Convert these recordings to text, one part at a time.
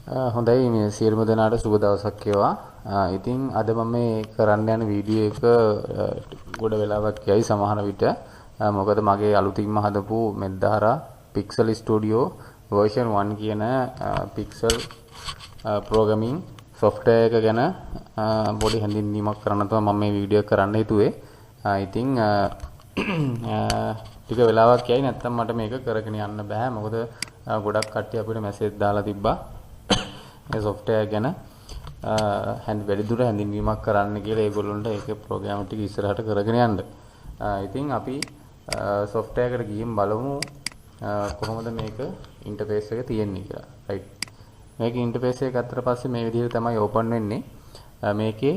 හොඳයි මේ සියලුම දෙනාට සුබ දවසක් වේවා. ඉතින් අද මම මේ කරන්න යන වීඩියෝ එක ගොඩ වෙලාවක් යයි සමහර විට. මොකද මගේ අලුතින්ම හදපු මෙද්දාහරා Pixel Studio version 1 කියන Pixel programming software එක ගැන පොඩි හැඳින්වීමක් කරන්න තමයි මම මේ වීඩියෝ කරන්න හිතුවේ. ඉතින් ටික වෙලාවක් යයි නැත්නම් මට මේක කරගෙන යන්න බෑ. මොකද ගොඩක් කට්ටිය අපිට මැසේජ් දාලා තිබ්බා. මේ software ගැන වැඩිදුර හැඳින්වීමක් කරන්න කියලා ඒගොල්ලන්ට ඒකේ ප්‍රෝග්‍රෑම් ටික ඉස්සරහට කරගෙන යන්න. ඉතින් අපි software එකට ගිහින් බලමු කොහොමද මේක ඉන්ටර්ෆේස් එක තියෙන්නේ කියලා. right. මේක ඉන්ටර්ෆේස් එක ගත්තට පස්සේ මේ විදිහට තමයි ඕපන් වෙන්නේ. මේකේ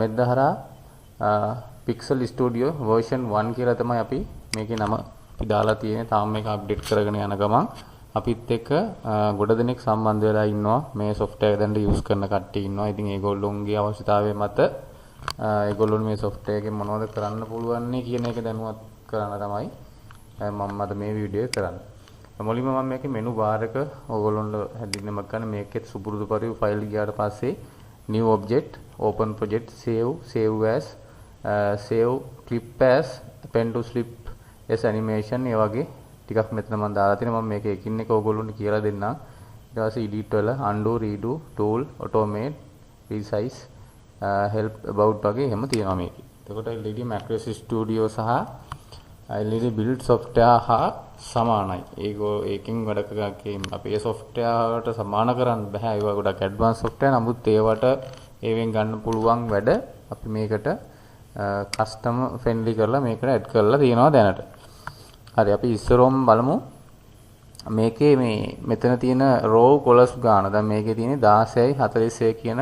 මෙද්දාහරා Pixel Studio version 1 කියලා තමයි අපි මේකේ නම අපි දාලා තියෙන්නේ. තාම මේක අප්ඩේට් කරගෙන යන ගමන් අපිත් එක්ක ගොඩ දෙනෙක් සම්බන්ධ වෙලා ඉන්නවා. මේ software දැන් යූස් කරන කට්ටිය ඉන්නවා. ඉතින් ඒගොල්ලොන්ගේ අවශ්‍යතාවය මත ඒගොල්ලොන් මේ software එකෙන් මොනවද කරන්න පුළුවන් කියන එක දැනුවත් කරන්න තමයි මම අද මේ වීඩියෝ කරන්නේ. මුලින්ම මම මේකේ menu bar එක ඕගොල්ලොන්ට හැදින්නෙමක් ගන්න. මේකෙත් සුපුරුදු පරිදි ෆයිල් ගියාට පස්සේ new object, open project, save as, save clip as, pen to slip as animation ඒ වගේ ටිකක් මෙතන මම දාලා තියෙනවා. මම මේක එකින් එක ඕගොල්ලොන්ට කියලා දෙන්නම්. ඊට පස්සේ edit වල undo, redo, tool, automate, resize, help about වගේ එහෙම තියෙනවා මේකේ. එතකොට LED Macros Studio සහ LED build software හා සමානයි. ඒකෙන් වැඩ කරන්නේ අපේ software වලට සමාන කරන්න බෑ. ඒවා ගොඩක් advanced software. නමුත් ඒවට ඒවෙන් ගන්න පුළුවන් වැඩ අපි මේකට custom friendly කරලා මේකට add කරලා තියෙනවා දැනට. හරි අපි ඉස්සරොම් බලමු මේකේ මේ මෙතන තියෙන row columns ගාන. දැන් මේකේ තියෙන්නේ 16යි 41 කියන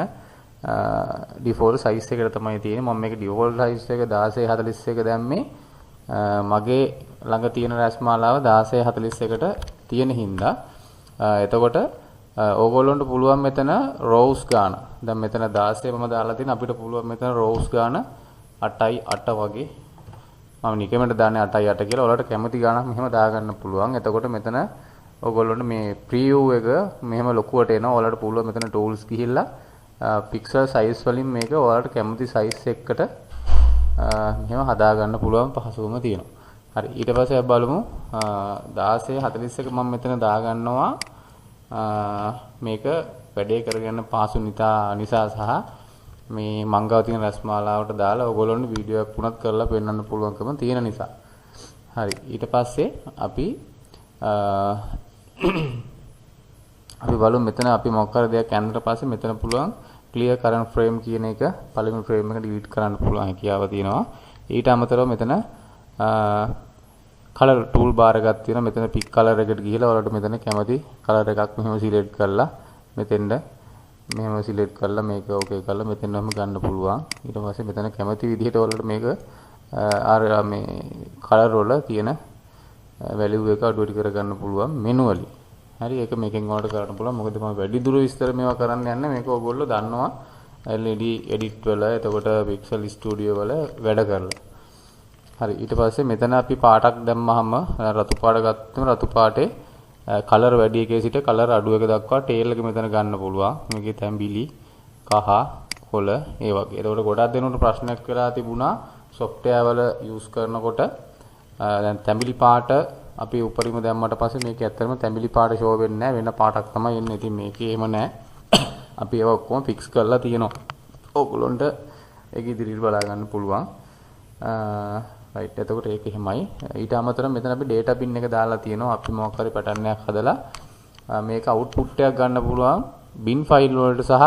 default size එකට තමයි තියෙන්නේ. මම මේක default size එක 16යි 41 දැම්මේ මගේ ළඟ තියෙන රැස්මාලාව 16යි 41ට තියෙන හින්දා. එතකොට ඕගොල්ලොන්ට පුළුවන් මෙතන rows ගාන. දැන් මෙතන 16 මම දාලා තියෙන අපිට පුළුවන් මෙතන rows ගාන 8යි 8 වගේ මම නිකමෙන්ට දාන්නේ 8යි 8 කියලා. ඔයාලට කැමති ගානක් මෙහෙම දාගන්න පුළුවන්. එතකොට මෙතන ඔයගොල්ලොන්ට මේ preview එක මෙහෙම ලොකුවට එනවා. ඔයාලට පුළුවන් මෙතන tools ගිහිල්ලා pixel size වලින් මේක ඔයාලට කැමති size එකකට මෙහෙම හදාගන්න පුළුවන් පහසුවම තියෙනවා. හරි ඊට පස්සේ අපි බලමු 16:41 මම මෙතන දාගන්නවා මේක වැඩේ කරගන්න පහසු නිසා සහ මේ මංගව තියෙන රස්මාලාවට දාලා ඔයගොල්ලොන්ට වීඩියෝ එකක් පුනත් කරලා පෙන්වන්න පුළුවන්කම තියෙන නිසා. හරි ඊට පස්සේ අපි බලමු මෙතන අපි මොකක් හරි දෙයක් ඇඳලා පස්සේ මෙතන පුළුවන් clear current frame කියන එක පළවෙනි frame එක delete කරන්න පුළුවන් හැකියාව තියෙනවා. ඊට අමතරව මෙතන color tool bar එකක් තියෙනවා. මෙතන pick color එකට ගිහිලා ඔයාලට මෙතන කැමති color එකක් මෙහෙම select කරලා මෙතෙන්ද මෙහෙම සිලෙක්ට් කරලා මේක ඕකේ කරලා මෙතනම ගන්න පුළුවන්. ඊට පස්සේ මෙතන කැමති විදිහට ඔයාලට මේක මේ කලර් වල තියෙන වැලියු එක අඩු වැඩි කරගන්න පුළුවන් මෙනුවලි. හරි ඒක මේකෙන් ඔයාලට කරන්න පුළුවන්. මොකද මම වැඩි දුර විස්තර මේවා කරන්න යන්නේ මේක ඔයගොල්ලෝ දන්නවා LED edit වල එතකොට Pixel Studio වල වැඩ කරලා. හරි ඊට පස්සේ මෙතන අපි පාටක් දැම්මහම රතු පාට ගත්තම රතු පාටේ කලර් වැඩි එකේ සිට කලර් අඩු එක දක්වා ටේල් එක මෙතන ගන්න පුළුවන්. මේකේ තැඹිලි කහ කොළ ඒ වගේ. ඒකට ගොඩක් දෙනෙකුට ප්‍රශ්නයක් වෙලා තිබුණා software වල use කරනකොට දැන් තැඹිලි පාට අපි උඩරිම දැම්මට පස්සේ මේක ඇත්තටම තැඹිලි පාට show වෙන්නේ නැහැ. වෙන පාටක් තමයි එන්නේ. ඉතින් මේකේ එහෙම නැහැ. අපි ඒවා ඔක්කොම fix කරලා තියෙනවා. ඕගොල්ලොන්ට ඒක ඉදිරියට බලා ගන්න පුළුවන්. right එතකොට ඒක එහෙමයි. ඊට අමතරව මෙතන අපි data pin එක දාලා තියෙනවා. අපි මොකක් හරි pattern එකක් හදලා මේක output එකක් ගන්න පුළුවන් bin file වලට සහ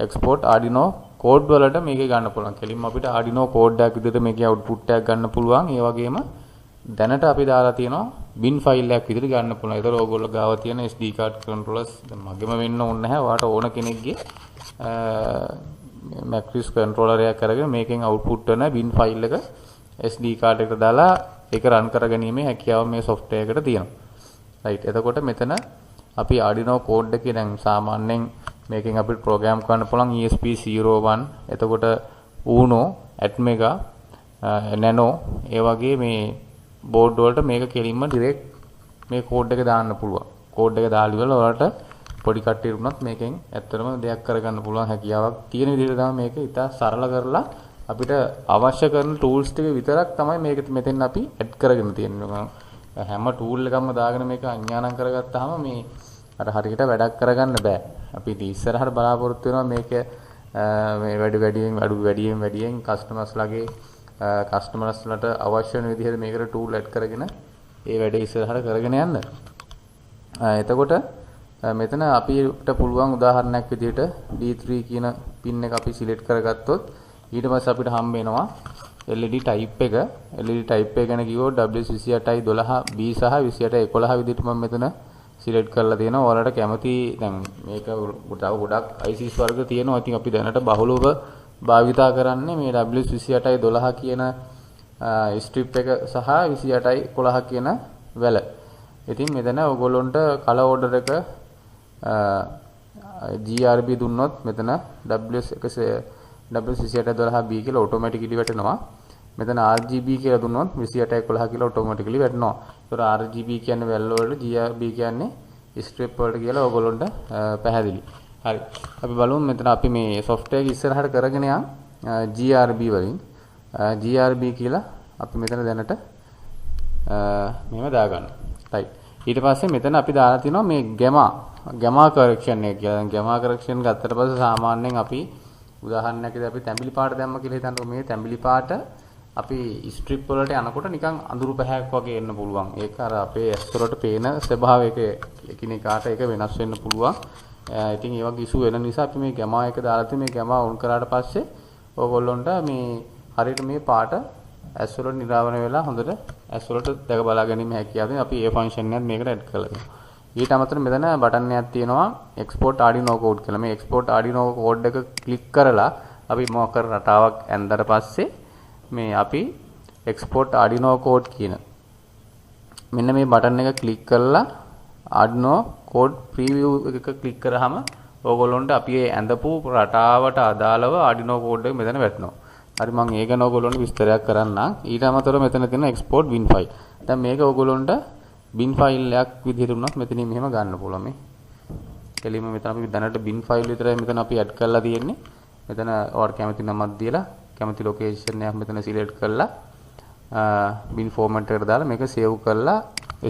export Arduino code වලට මේකේ ගන්න පුළුවන්. කෙලින්ම අපිට Arduino code එකක් විදිහට මේකේ output එකක් ගන්න පුළුවන්. ඒ වගේම දැනට අපි දාලා තියෙනවා bin file එකක් විදිහට ගන්න පුළුවන්. ඒතර ඕගොල්ලෝ ගාව තියෙන SD card controllers දැන් මගෙම වෙන්න ඕනේ නැහැ. ඔයාලට ඕන කෙනෙක්ගේ Macros controller එකක් අරගෙන මේකෙන් output වෙන bin file එක SD card එකට දාලා ඒක run කරගැනීමේ හැකියාව මේ software එකට තියෙනවා. right එතකොට මෙතන අපි Arduino code එකේ දැන් සාමාන්‍යයෙන් මේකෙන් අපිට program කරන්න පුළුවන් ESP01 එතකොට Uno, Atmega, Nano ඒ වගේ මේ board වලට මේක කෙලින්ම direct මේ code එක දාන්න පුළුවන්. code එක දාලා ඉවරලා ඔයාලට පොඩි කට්ටියට වුණත් මේකෙන් ඇත්තටම දෙයක් කරගන්න පුළුවන් හැකියාවක් තියෙන විදිහට තමයි මේක ඉතා සරල කරලා අපිට අවශ්‍ය කරන ටූල්ස් ටික විතරක් තමයි මේක මෙතෙන් අපි ඇඩ් කරගෙන තියෙන්නේ. හැම ටූල් එකක්ම දාගෙන මේක අඥානම් කරගත්තාම මේ අර හරියට වැඩක් කරගන්න බෑ. අපි ඉස්සරහට බලාපොරොත්තු වෙනවා මේක මේ වැඩියෙන් කස්ටමර්ස්ලාගේ කස්ටමර්ස්ලාට අවශ්‍ය වෙන විදිහට මේකට ටූල් ඇඩ් කරගෙන ඒ වැඩේ ඉස්සරහට කරගෙන යන්න. එතකොට මෙතන අපිට පුළුවන් උදාහරණයක් විදිහට D3 කියන පින් එක අපි සිලෙක්ට් කරගත්තොත් ඊට පස්සේ අපිට හම්බ වෙනවා LED type එක. LED type එක ගැන කිව්වොත් WS28i12B සහ 28i11 විදිහට මම මෙතන සිලෙක්ට් කරලා තියෙනවා. ඔයාලට කැමති දැන් මේක ගොඩක් ICs වර්ග තියෙනවා. ඉතින් අපි දැනට බහුලව භාවිතා කරන්නේ මේ WS28i12 කියන ස්ට්‍රිප් එක සහ 28i11 කියන වැල. ඉතින් මෙතන ඔයගොල්ලොන්ට කලර් ඕඩර් එක GRB දුන්නොත් මෙතන WS28i12B කියලා ඔටෝමැටිකලි වැටෙනවා. මෙතන RGB කියලා දුන්නොත් 28i11 කියලා ඔටෝමැටිකලි වැටෙනවා. ඒතර RGB කියන්නේ වැල් වලට, GRB කියන්නේ ස්ට්‍රිප් වලට කියලා ඔයගොල්ලොන්ට පැහැදිලි. හරි. අපි බලමු මෙතන අපි මේ software එක ඉස්සරහට කරගෙන යන් GRB වලින් GRB කියලා අපි මෙතන දැනට මෙහෙම දාගන්නවා. right. ඊට පස්සේ මෙතන අපි දාලා තිනවා මේ gamma correction එක කියලා. gamma correction ගත්තට පස්සේ සාමාන්‍යයෙන් අපි උදාහරණයක් විදිහට අපි තැඹිලි පාට දැම්ම කියලා හිතන්නකො. මේ තැඹිලි පාට අපි ස්ට්‍රිප් වලට යනකොට නිකන් අඳුරු පැහැයක් වගේ එන්න පුළුවන්. ඒක අර අපේ ඇස් වලට පේන ස්වභාවයක එකිනෙකාට ඒක වෙනස් වෙන්න පුළුවන්. ඉතින් ඒ වගේ ඉෂු වෙන නිසා අපි මේ gamma එක දාලා තියෙන මේ gamma on කරාට පස්සේ ඕගොල්ලොන්ට මේ හරියට මේ පාට ඇස් වලට නිරාවරණය වෙලා හොඳට ඇස් වලට දැක බලා ගැනීම හැකියාවෙන් අපි ඒ ෆන්ක්ෂන් එකත් මේකට ඇඩ් කරලා දෙනවා. ඊට අමතරව මෙතන බටන් එකක් තියෙනවා export Arduino code කියලා. මේ export Arduino code එක ක්ලික් කරලා අපි මොකක් කර රටාවක් ඇන්දට පස්සේ මේ අපි export Arduino code කියන මෙන්න මේ බටන් එක ක්ලික් කරලා Arduino code preview එක ක්ලික් කරාම ඕගොල්ලොන්ට අපි ඇඳපු රටාවට අදාළව Arduino code එක මෙතන වැටෙනවා. හරි මම ඒක ගැන ඕගොල්ලොන්ට විස්තරයක් කරන්නම්. ඊට අමතරව මෙතන තියෙන export bin file. දැන් මේක ඕගොල්ලොන්ට bin file එකක් විදිහට උනත් මෙතනින් මෙහෙම ගන්න පුළුවන් මේ. එළිම මෙතන අපි දැනට bin file විතරයි මෙතන අපි add කරලා තියෙන්නේ. මෙතන ඔයාලට කැමති නමක් දීලා කැමති location එකක් මෙතන select කරලා bin format එකට දාලා මේක save කරලා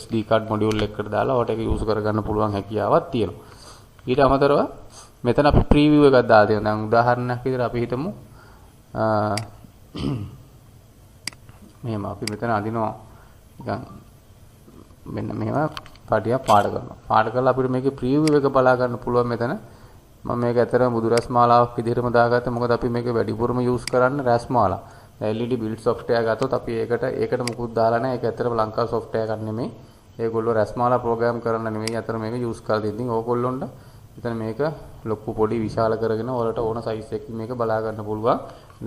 SD card module එකකට දාලා ඔයාලට ඒක use කරගන්න පුළුවන් හැකියාවක් තියෙනවා. ඊට අමතරව මෙතන අපි preview එකක් දාලා තියෙනවා. දැන් උදාහරණයක් විදිහට අපි හිතමු මෙහෙම අපි මෙතන අදිනවා නිකන් මෙන්න මෙහෙම පාටියක් පාඩ කරනවා. පාඩ කරලා අපිට මේකේ preview එක බලා ගන්න පුළුවන් මෙතන. මම මේක ඇතරම බුදු රැස් මාලාවක් විදිහටම දාගත්තා. මොකද අපි මේක වැඩිපුරම use කරන්නේ රැස් මාලා. LED build software ගත්තොත් අපි ඒකට මුකුත් දාලා නැහැ. ඒක ඇතරම ලංකා software එකක් නෙමෙයි. ඒගොල්ලෝ රැස් මාලා program කරන්න නෙමෙයි අතර මේක use කරලා තියෙන්නේ. ඉතින් ඕගොල්ලොන්ට මෙතන මේක ලොකු පොඩි විශාල කරගෙන ඔයාලට ඕන size එකකින් මේක බලා ගන්න පුළුවන්.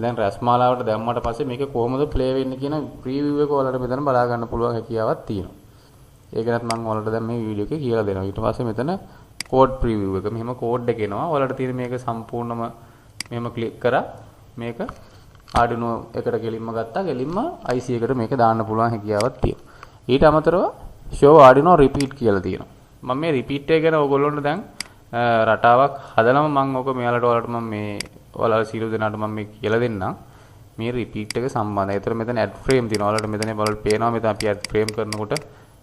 දැන් රැස් මාලාවට දැම්මට පස්සේ මේක කොහොමද play වෙන්නේ කියන preview එක ඔයාලට මෙතන බලා ගන්න පුළුවන් හැකියාවක් තියෙනවා. ඒකනත් මම ඔයාලට දැන් මේ වීඩියෝ එකේ කියලා දෙනවා. ඊට පස්සේ මෙතන code preview එක මෙහෙම code එක එනවා. ඔයාලට තියෙන මේක සම්පූර්ණම මෙහෙම ක්ලික් කරා මේක Arduino එකට ගෙලින්ම ගත්තා. ගෙලින්ම IC එකට මේක දාන්න පුළුවන් හැකියාවක් තියෙනවා. ඊට අමතරව show Arduino repeat කියලා තියෙනවා. මම මේ repeat එක ගැන ඔයගොල්ලොන්ට දැන් රටාවක් හදනම මම ඔක ඔයාලට මම මේ ඔයාලා සීල දෙනාට මම මේ කියලා දෙන්නම්. මේ repeat එක සම්බන්ධයි. ඒතර මෙතන add frame තියෙනවා. ඔයාලට මෙතන බලන්න පේනවා මෙතන අපි add frame කරනකොට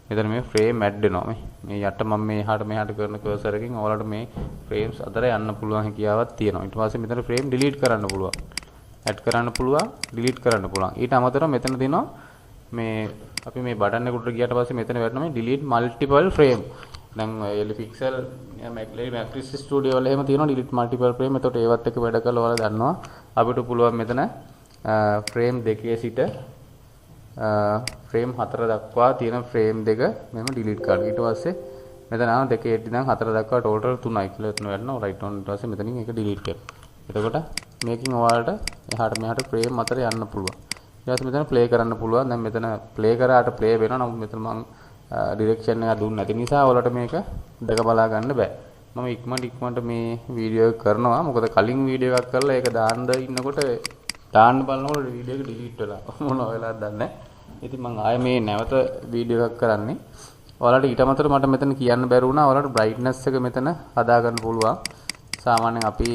මෙතන මේ frame add වෙනවා. මේ යට මම මේ එහාට මෙහාට කරන cursor එකකින් ඔයාලට මේ frames අතර යන්න පුළුවන් හැකියාවක් තියෙනවා. ඊට පස්සේ මෙතන frame delete කරන්න පුළුවන්. add කරන්න පුළුවන්, delete කරන්න පුළුවන්. ඊට අමතරව මෙතන තියෙනවා මේ අපි මේ බටන් එකට ගියාට පස්සේ මෙතන වැටෙනවා මේ delete multiple frame. දැන් Pixel Matrix Studio වල එහෙම තියෙනවා delete multiple frame. එතකොට ඒවත් එක්ක වැඩ කරලා ඔයාලා දන්නවා අපිට පුළුවන් මෙතන frame දෙකේ සිට frame 4 දක්වා තියෙන frame දෙක මෙහෙම delete කරලා ඊට පස්සේ මෙතන ආන දෙකේ ඉඳන් 4 දක්වා total 3යි කියලා එතන වැටෙනවා right on. ඊට පස්සේ මෙතනින් ඒක delete කරනවා. එතකොට මේකෙන් ඔයාලට එහාට මෙහාට frame අතර යන්න පුළුවන්. ඊට පස්සේ මෙතන play කරන්න පුළුවන්. දැන් මෙතන play කරාට play වෙනවා. නමුත් මෙතන මම ඩිරෙක්ෂන් එක දුන්නේ නැති නිසා ඔයාලට මේක දැක බලා ගන්න බෑ. මම ඉක්මනට මේ වීඩියෝ එක කරනවා. මොකද කලින් වීඩියෝ එකක් කරලා ඒක දාන්න ඉන්නකොට දාන්න බලනකොට වීඩියෝ එක ඩිලීට් වෙලා මොනවා වෙලාද දන්නේ නැහැ. ඉතින් මම ආයේ මේ නැවත වීඩියෝ එකක් කරන්නේ. ඔයාලට ඊට අමතරව මට මෙතන කියන්න බැරි වුණා ඔයාලට brightness එක මෙතන හදා ගන්න පුළුවන්. සාමාන්‍යයෙන් අපි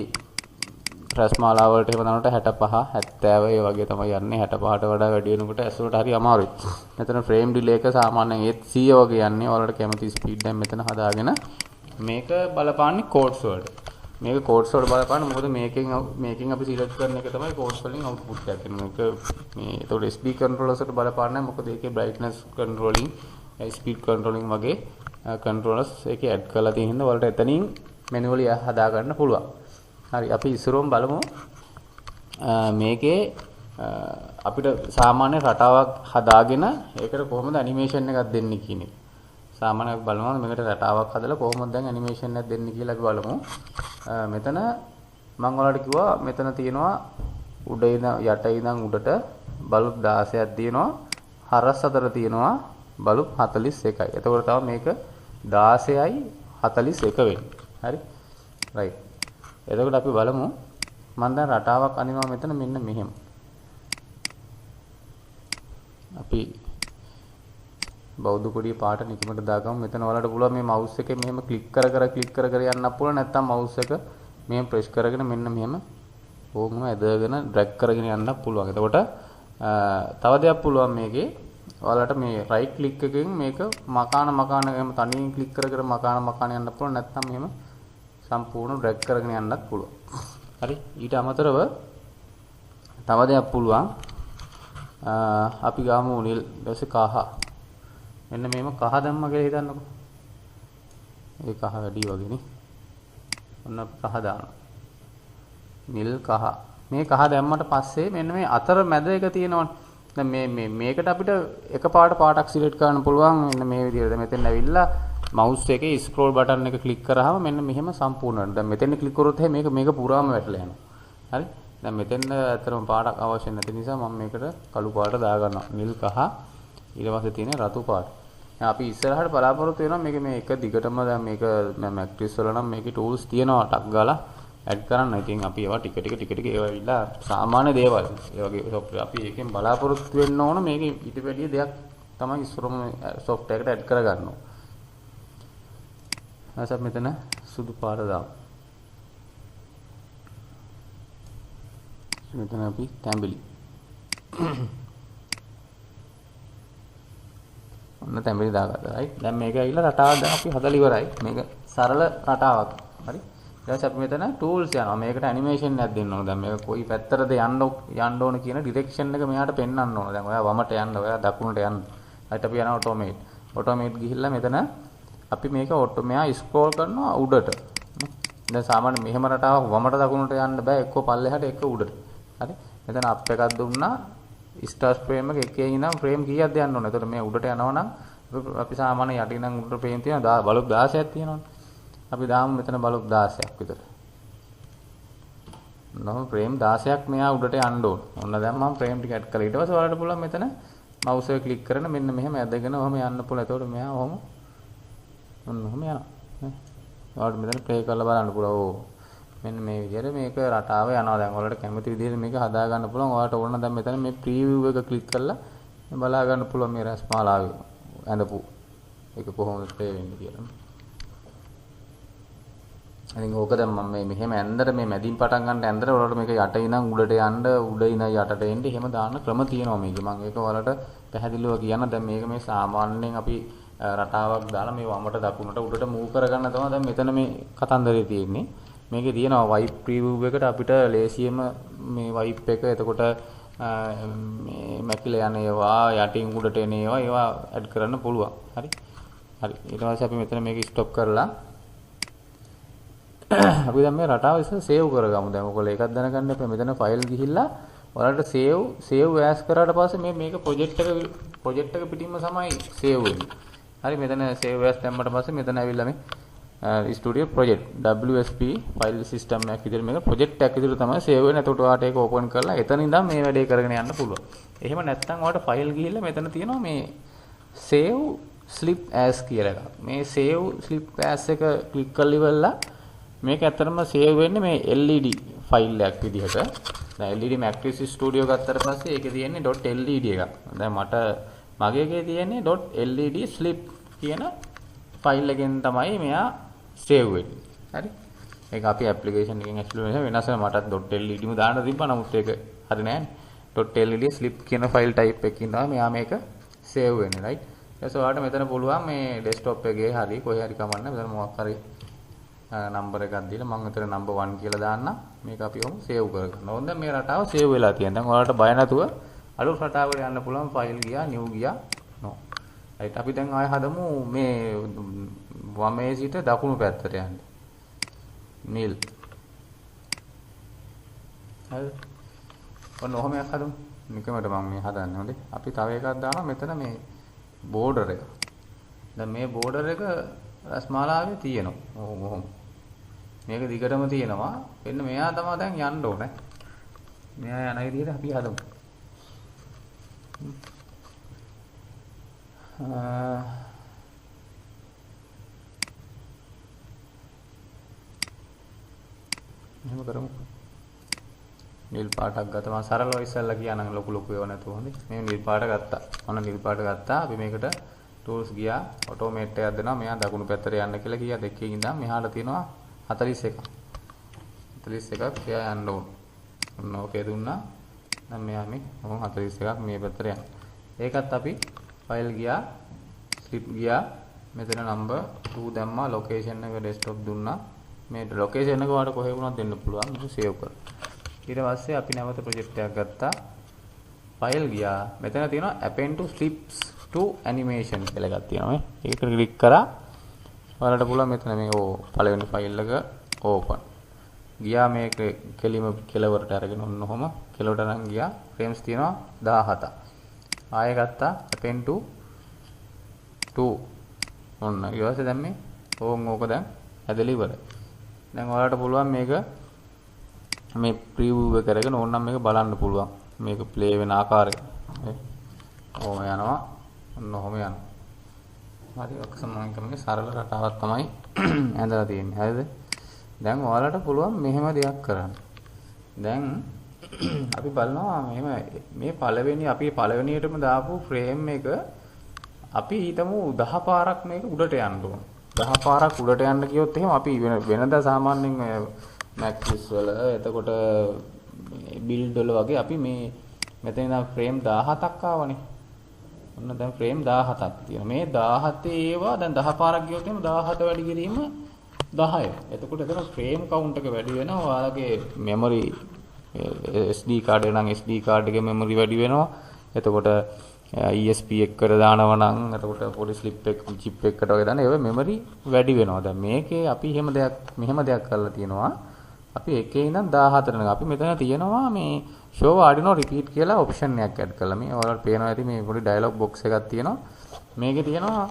රස්මාලා වලට එහෙම දානකොට 65 70 ඒ වගේ තමයි යන්නේ. 65ට වඩා වැඩි වෙනකොට ඇසුරට හරි අමාරුයි. මෙතන frame delay එක සාමාන්‍යයෙන් ඒත් 100 වගේ යන්නේ. ඔයාලට කැමති ස්පීඩ් දැන් මෙතන හදාගෙන මේක බලපාන්නේ කෝඩ්ස් වලට. මේක කෝඩ්ස් වලට බලපාන්නේ මොකද මේකෙන් අපි සිලෙක්ට් කරන එක තමයි කෝඩ්ස් වලින් අවුට්පුට් එකක් එන එක. මේ ඒතකොට SB controllers වලට බලපාන්නේ මොකද ඒකේ brightness controlling, speed controlling වගේ controllers ඒකේ add කරලා තියෙන හින්දා ඔයාලට එතනින් manually හදා ගන්න පුළුවන්. හරි අපි ඉස්සරෝම බලමු මේකේ අපිට සාමාන්‍ය රටාවක් හදාගෙන ඒකට කොහොමද ඇනිමේෂන් එකක් දෙන්නේ කියන එක. සාමාන්‍යයෙන් බලනවා මේකට රටාවක් හදලා කොහොමද දැන් ඇනිමේෂන් එකක් දෙන්නේ කියලා අපි බලමු. මෙතන මම ඔයාලට කිව්වා මෙතන තියෙනවා උඩ ඉඳන් යට ඉඳන් උඩට බල්බ් 16ක් තියෙනවා. හරස් අතර තියෙනවා බල්බ් 41යි. එතකොට තමයි මේක 16යි 41 වෙන්නේ. හරි. right. එතකොට අපි බලමු මම දැන් රටාවක් අනිනවා මෙතන මෙන්න මෙහෙම. අපි බෞද්ධ කොඩිය පාට නිකමට දාගමු. මෙතන ඔයාලට පුළුවන් මේ මවුස් එකේ මෙහෙම ක්ලික් කර කර යන්නත් පුළුවන්. නැත්නම් මවුස් එක මෙහෙම ප්‍රෙස් කරගෙන මෙන්න මෙහෙම ඕකම ඇදගෙන ඩ්‍රැග් කරගෙන යන්නත් පුළුවන්. එතකොට තව දෙයක් පුළුවන් මේකේ ඔයාලට මේ රයිට් ක්ලික් එකකින් මේක මකාන එහෙම තනියෙන් ක්ලික් කර මකාන යන්න පුළුවන්. නැත්නම් මෙහෙම සම්පූර්ණ ඩ්‍රැග් කරගෙන යන්නත් පුළුවන්. හරි. ඊට අමතරව තව දෙයක් පුළුවන්. අපි ගාමු නිල් ඊටසේ කහ. මෙන්න මේම කහ දැම්ම කියලා හිතන්නකෝ. ඒ කහ වැඩි වගේ නේ. ඔන්න කහ දානවා. නිල් කහ. මේ කහ දැම්මට පස්සේ මෙන්න මේ අතර මැද එක තියෙනවනේ. දැන් මේකට අපිට එකපාරට පාටක් සිලෙක්ට් කරන්න පුළුවන්. මෙන්න මේ විදිහට මෙතෙන් ඇවිල්ලා මවුස් එකේ ස්ක්‍රෝල් බටන් එක ක්ලික් කරාම මෙන්න මෙහෙම සම්පූර්ණ වෙනවා. දැන් මෙතෙන් ක්ලික් කරොත් මේක පුරාම වැටලා යනවා. හරි. දැන් මෙතෙන් ඇත්තටම පාටක් අවශ්‍ය නැති නිසා මම මේකට කළු පාට දා ගන්නවා. නිල් කහ ඊට පස්සේ තියෙන රතු පාට. දැන් අපි ඉස්සරහට බලාපොරොත්තු වෙනවා මේ එක දිගටම දැන් මේක මැක්ට්‍රිස් වල නම් මේකේ ටූල්ස් තියෙනවා ටක් ගාලා ඇඩ් කරන්න. ඉතින් අපි ඒවා ටික ඒවා ඉල්ලා සාමාන්‍ය දේවල්. ඒ වගේ software අපි ඒකෙන් බලාපොරොත්තු වෙන්න ඕන මේකේ ඊට වැඩිය දෙයක් තමයි ඉස්සරම software එකට ඇඩ් කරගන්න ඕන. නැසත් මෙතන සුදු පාට දාමු. මෙතන අපි තැඹිලි. ඔන්න තැඹිලි දාගත්තා. right. දැන් මේක ඇවිල්ලා රටාවක් දැන් අපි හදලා ඉවරයි. මේක සරල රටාවක්. හරි. ඊට පස්සේ අපි මෙතන tools යනවා. මේකට animation එකක් දෙන්න ඕන. දැන් මේක කොයි පැත්තටද යන්න ඕන කියන direction එක මෙයාට පෙන්වන්න ඕන. දැන් ඔයා වමට යන්න, ඔයා දකුණට යන්න. ඊට අපි යනවා automate. automate ගිහිල්ලා මෙතන අපි මේක මෙයා ස්ක්‍රෝල් කරනවා උඩට. දැන් සාමාන්‍ය මෙහෙම රටාවක් වමට දකුණට යන්න බෑ. එක්ක පල්ලෙහාට එක්ක උඩට. හරි. මෙතන අප් එකක් දුන්නා. ස්ටාර්ට් ෆ්‍රේම් එක එකේ ඉඳන් ෆ්‍රේම් කීයක්ද යන්න ඕන. එතකොට මේ උඩට යනවා නම් අපි සාමාන්‍ය යටින් ඉඳන් උඩට ෆ්‍රේම් තියෙනවා. බල්බ් 16ක් තියෙනවනේ. අපි දාමු මෙතන බල්බ් 16ක් විතර. නෝ ෆ්‍රේම් 16ක් මෙයා උඩට යන්න ඕන. ඔන්න දැන් මම ෆ්‍රේම් ටික ඇඩ් කරලා ඊට පස්සේ ඔයාලට පුළුවන් මෙතන මවුස් එක ක්ලික් කරන මෙන්න මෙහෙම ඇදගෙන ඔහම යන්න පුළුවන්. එතකොට මෙයා ඔහම ඔන්න ඔහම යනවා. ඔයාලට මෙතන ප්ලේ කරලා බලන්න පුළුවන්. ඕ මෙන්න මේ විදිහට මේක රටාව යනවා. දැන් ඔයාලට කැමති විදිහට මේක හදා ගන්න පුළුවන්. ඔයාලට ඕන දැන් මෙතන මේ ප්‍රීවිව් එක ක්ලික් කරලා බලා ගන්න පුළුවන් මේ රස්මාලාවේ ඇඳපු ඒක කොහොමද ප්ලේ වෙන්නේ කියලා. ඉතින් ඕක දැන් මම මෙහෙම ඇඳලා මේ මැදින් පටන් ගන්න ඇඳලා ඔයාලට මේක යට ඉඳන් උඩට යන්න උඩ ඉඳන් යටට එන්න එහෙම දාන්න ක්‍රම තියෙනවා මේකේ. මම ඒක ඔයාලට පැහැදිලිව කියන්න. දැන් මේක මේ සාමාන්‍යයෙන් අපි රටාවක් දාලා මේ වමට දකුණට උඩට මූව් කරගන්න තමයි දැන් මෙතන මේ කතන්දරේ තියෙන්නේ. මේකේ තියෙනවා වයිප් ප්‍රීවිව් එකට අපිට ලේසියෙම මේ වයිප් එක එතකොට මේ මැකිලා යන ඒවා යටින් උඩට එන ඒවා ඇඩ් කරන්න පුළුවන්. හරි. හරි. ඊට පස්සේ අපි මෙතන මේක ස්ටොප් කරලා අපි දැන් මේ රටාව ඉස්සෙල් සේව් කරගමු. දැන් ඔයගොල්ලෝ ඒකත් දැනගන්න එපා. මෙතන ෆයිල් ගිහිල්ලා ඔයාලට සේව් ඇස් කරාට පස්සේ මේක ප්‍රොජෙක්ට් එක පිටින්ම තමයි සේව් වෙන්නේ. හරි. මෙතන සේව් ඇස් දැම්මට පස්සේ මෙතන ඇවිල්ලා මේ studio project WSP file system එකක් විදිහට මේක ප්‍රොජෙක්ට් එකක් විදිහට තමයි සේව් වෙන්නේ. එතකොට ඔයාලට ඒක ඕපන් කරලා එතන ඉඳන් මේ වැඩේ කරගෙන යන්න පුළුවන්. එහෙම නැත්නම් ඔයාලට ෆයිල් ගිහිල්ලා මෙතන තියෙනවා මේ save slip as කියලා එකක්. මේ save slip as එක ක්ලික් කරලා ඉවරලා මේක ඇත්තටම save වෙන්නේ මේ LED ෆයිල් එකක් විදිහට. දැන් LED Matrix Studio ගත්තට පස්සේ ඒකේ තියෙන්නේ .led එකක්. දැන් මගේ එකේ තියෙන්නේ .led slip කියන ෆයිල් එකෙන් තමයි මෙයා සේව් වෙන්නේ. හරි. ඒක අපි ඇප්ලිකේෂන් එකෙන් ඇක්චුලි වෙනස් වෙන මටත් .led ම දාන්න තිබ්බා. නමුත් ඒක හරි නෑනේ. .led slip කියන ෆයිල් ටයිප් එකකින් තමයි මෙයා මේක සේව් වෙන්නේ. රයිට්. ඊට ඔයාලට මෙතන පුළුවන් මේ ඩෙස්ක්ටොප් එකේ හරි කොහේ හරි කමන්න. මෙතන මොකක් හරි නම්බර් එකක් දීලා මම මෙතන නම්බර් 1 කියලා දාන්නම්. මේක අපි ඔහොම සේව් කරගන්න. ඕන දැන් මේ රටාව සේව් වෙලා තියෙනවා. දැන් ඔයාලට බය නැතුව අලුත් රටාවකට යන්න පුළුවන්. ෆයිල් ගියා, නිව් ගියා. නෝ. රයිට්. අපි දැන් ආයෙ හදමු මේ වමේ සිට දකුණු පැත්තට යන්න. නිල්. හරි. ඔන්න ඔහොම එකක් හදමු. නිකමට මම මේ හදන්නේ. හොඳේ. අපි තව එකක් දානවා මෙතන මේ බෝඩර් එක. දැන් මේ බෝඩර් එක රස්මාලාවේ තියෙනවා. ඔහොම. මේක දිගටම තියෙනවා. එන්න මෙයා තමයි දැන් යන්න ඕනේ. මෙයා යන විදිහට අපි හදමු. එහෙම කරමු. නිල් පාටක් ගත්තා. මම සරලව ඉස්සෙල්ලා කියනනම් ලොකු ඒවා නැතුව හොඳේ. මේ නිල් පාට ගත්තා. ඔන්න නිල් පාට ගත්තා. අපි මේකට ටූල්ස් ගියා. ඔටෝමේට් එකක් දෙනවා. මෙයා දකුණු පැත්තට යන්න කියලා කියා දෙකකින් ඉඳන් මෙහාට තියෙනවා 41ක්. 41ක් එයා යන්න ඕන. ඔන්න ඕකේ දුන්නා. දැන් මෙයා මේ 41ක් මේ පැත්තට යනවා. ඒකත් අපි ෆයිල් ගියා. ස්ලිප් ගියා. මෙතන නම්බර් 2 දැම්මා. ලොකේෂන් එක ඩෙස්ක්ටොප් දුන්නා. මේ ලොකේෂන් එක ඔයාලට කොහේ වුණත් දෙන්න පුළුවන්. මේක සේව් කරලා. ඊට පස්සේ අපි නැවත ප්‍රොජෙක්ට් එකක් ගත්තා. ෆයිල් ගියා. මෙතන තියෙනවා append to slips to animation කියලා එකක් තියෙනවා. ඒක ක්ලික් කරා. ඔයාලට පුළුවන් මෙතන මේ පළවෙනි ෆයිල් එක ඕපන්. ගියා මේක කෙලිම කෙලවරට අරගෙන ඔන්න ඔහොම කෙලවරට අරන් ගියා. ෆ්‍රේම්ස් තියෙනවා 17. ආයෙ ගත්තා append to 2. ඔන්න ඊට පස්සේ දැන් මේ ඕක දැන් ඇදලා ඉවරයි. දැන් ඔයාලට පුළුවන් මේක මේ ප්‍රිවිව් එක කරගෙන ඕනනම් මේක බලන්න පුළුවන්. මේක ප්ලේ වෙන ආකාරය. ඔහොම යනවා. ඔන්න ඔහොම යනවා. හරි ඔක්සමන් කරන්නේ සරල රටාවක් තමයි ඇඳලා තියෙන්නේ. හරිද? දැන් ඔයාලට පුළුවන් මෙහෙම දෙයක් කරන්න. දැන් අපි බලනවා මෙහෙම මේ අපි පළවෙනියටම දාපු ෆ්‍රේම් එක අපි හිතමු 10 පාරක් මේක උඩට යන්න ඕන. 10 පාරක් උඩට යන්න කියොත් එහෙම අපි වෙනදා සාමාන්‍යයෙන් මැක්ස් වල එතකොට බිල්ඩ් වල වගේ අපි මේ මෙතන ඉඳන් ෆ්‍රේම් 17ක් ආවනේ. ඔන්න දැන් ෆ්‍රේම් 17ක් තියෙනවා. මේ 17 ඒවා දැන් 10 පාරක් ගියොත් එහෙම 17 වැඩි කිරීම 10. එතකොට එතන ෆ්‍රේම් කවුන්ට් එක වැඩි වෙනවා. ඔයාලගේ මෙමරි SD කාඩ් එක නම් SD කාඩ් එකේ මෙමරි වැඩි වෙනවා. එතකොට ESP එකට දානවා නම් එතකොට පොඩි ස්ලිප් එක චිප් එකකට වගේ දාන ඒවා මෙමරි වැඩි වෙනවා. දැන් මේකේ අපි මෙහෙම දෙයක් කරලා තියෙනවා. අපි එකේ ඉඳන් 14 වෙනකම් අපි මෙතන තියෙනවා මේ show Arduino repeat කියලා ඔප්ෂන් එකක් ඇඩ් කරලා මේ ඔයාලට පේනවා ඇති මේ පොඩි ඩයලොග් බොක්ස් එකක් තියෙනවා. මේකේ තියෙනවා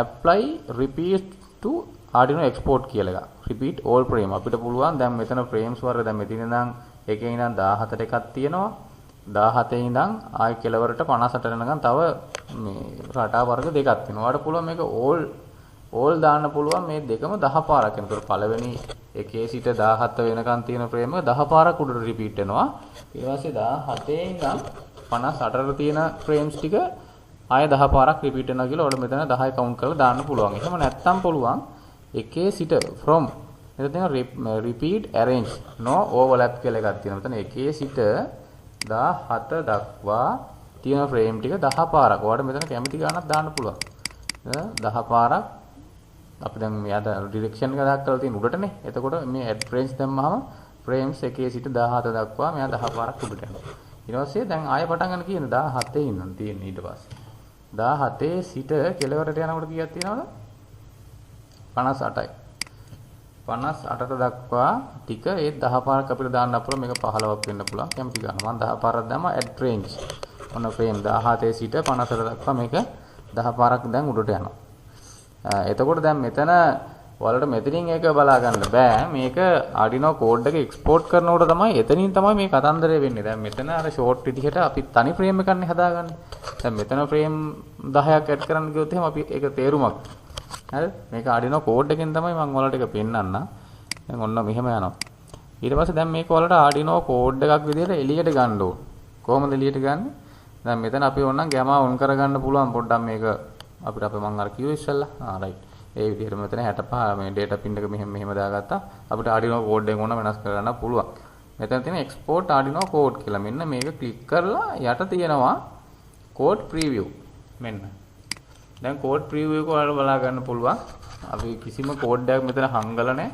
apply repeat to Arduino export කියලා එකක්. repeat all frame අපිට පුළුවන් දැන් මෙතන frames වර්ග දැන් මෙතන ඉඳන් එකේ ඉඳන් 17ට එකක් තියෙනවා. 17 ඉඳන් ආයි කෙලවරට 58 වෙනකන් තව මේ රටා වර්ග දෙකක් තියෙනවා. ඔයාලට පුළුවන් මේක all දාන්න පුළුවන් මේ දෙකම 10 පාරක්. එනකොට පළවෙනි එකේ සිට 17 වෙනකන් තියෙන ෆ්‍රේම් එක 10 පාරක් උඩට රිපීට් වෙනවා. ඊට පස්සේ 17 ඉඳන් 58ට තියෙන ෆ්‍රේම්ස් ටික ආය 10 පාරක් රිපීට් වෙනවා කියලා ඔයාලට මෙතන 10 කවුන්ට් කරලා දාන්න පුළුවන්. එහෙම නැත්නම් පුළුවන් එකේ සිට from මෙතන තියෙන repeat arrange no overlap කියලා එකක් තියෙනවා. මෙතන එකේ සිට 17 දක්වා තියෙන ෆ්‍රේම් ටික 10 පාරක්. ඔයාලට මෙතන කැමති ගානක් දාන්න පුළුවන්. 10 පාරක් අපි දැන් මෙයා ඩිරෙක්ෂන් එක දාලා තියෙන උඩටනේ. එතකොට මේ ඇඩ් ෆ්‍රේම්ස් දැම්මම ෆ්‍රේම්ස් එකේ සිට 17 දක්වා මෙයා 10 පාරක් උඩට යනවා. ඊට පස්සේ දැන් ආයෙ පටන් ගන්න කියන 17 ඉඳන් තියෙන්නේ ඊට පස්සේ. 17 සිට කෙලවරට යනකොට කීයක් තියෙනවද? 58යි. 58ට දක්වා ටික ඒ 10 පාරක් අපිට දාන්න පුළුවන්. මේක 15ක් වෙන්න පුළුවන්. කැමති ගන්න. මම 10 පාරක් දැම්ම ඇඩ් රේන්ජ්. ඔන්න ෆ්‍රේම් 17 සිට 58 දක්වා මේක 10 පාරක් දැන් උඩට යනවා. එතකොට දැන් මෙතන ඔයාලට මෙතනින් ඒක බලා ගන්න බෑ. මේක Arduino කෝඩ් එක එක්ස්පෝර්ට් කරනකොට තමයි එතනින් තමයි මේ කතන්දරය වෙන්නේ. දැන් මෙතන අර ෂෝට් විදිහට අපි තනි ෆ්‍රේම් එකක්නේ හදාගන්නේ. දැන් මෙතන ෆ්‍රේම් 10ක් ඇඩ් කරන්න ගියොත් එහෙම අපි ඒක තේරුමක්. හරිද? මේක Arduino කෝඩ් එකෙන් තමයි මම ඔයාලට ඒක පෙන්නන්න. දැන් ඔන්න මෙහෙම යනවා. ඊට පස්සේ දැන් මේක ඔයාලට Arduino කෝඩ් එකක් විදිහට එළියට ගන්න ඕන. කොහොමද එළියට ගන්නේ? දැන් මෙතන අපි ඕනනම් ගැමා ඔන් කරගන්න පුළුවන් පොඩ්ඩක් මේක අපිට අපේ මම අර කිව්වේ ඉස්සෙල්ලා රයිට් ඒ විදිහට මෙතන 65 මේ data pin එක මෙහෙම දාගත්තා අපිට Arduino code එක ඕන වෙනස් කරගන්න පුළුවන් මෙතන තියෙන export Arduino code කියලා මෙන්න මේක ක්ලික් කරලා යට තියෙනවා code preview මෙන්න දැන් code preview එක ඔයාලට බලා ගන්න පුළුවන් අපි කිසිම code එකක් මෙතන හංගලා නැහැ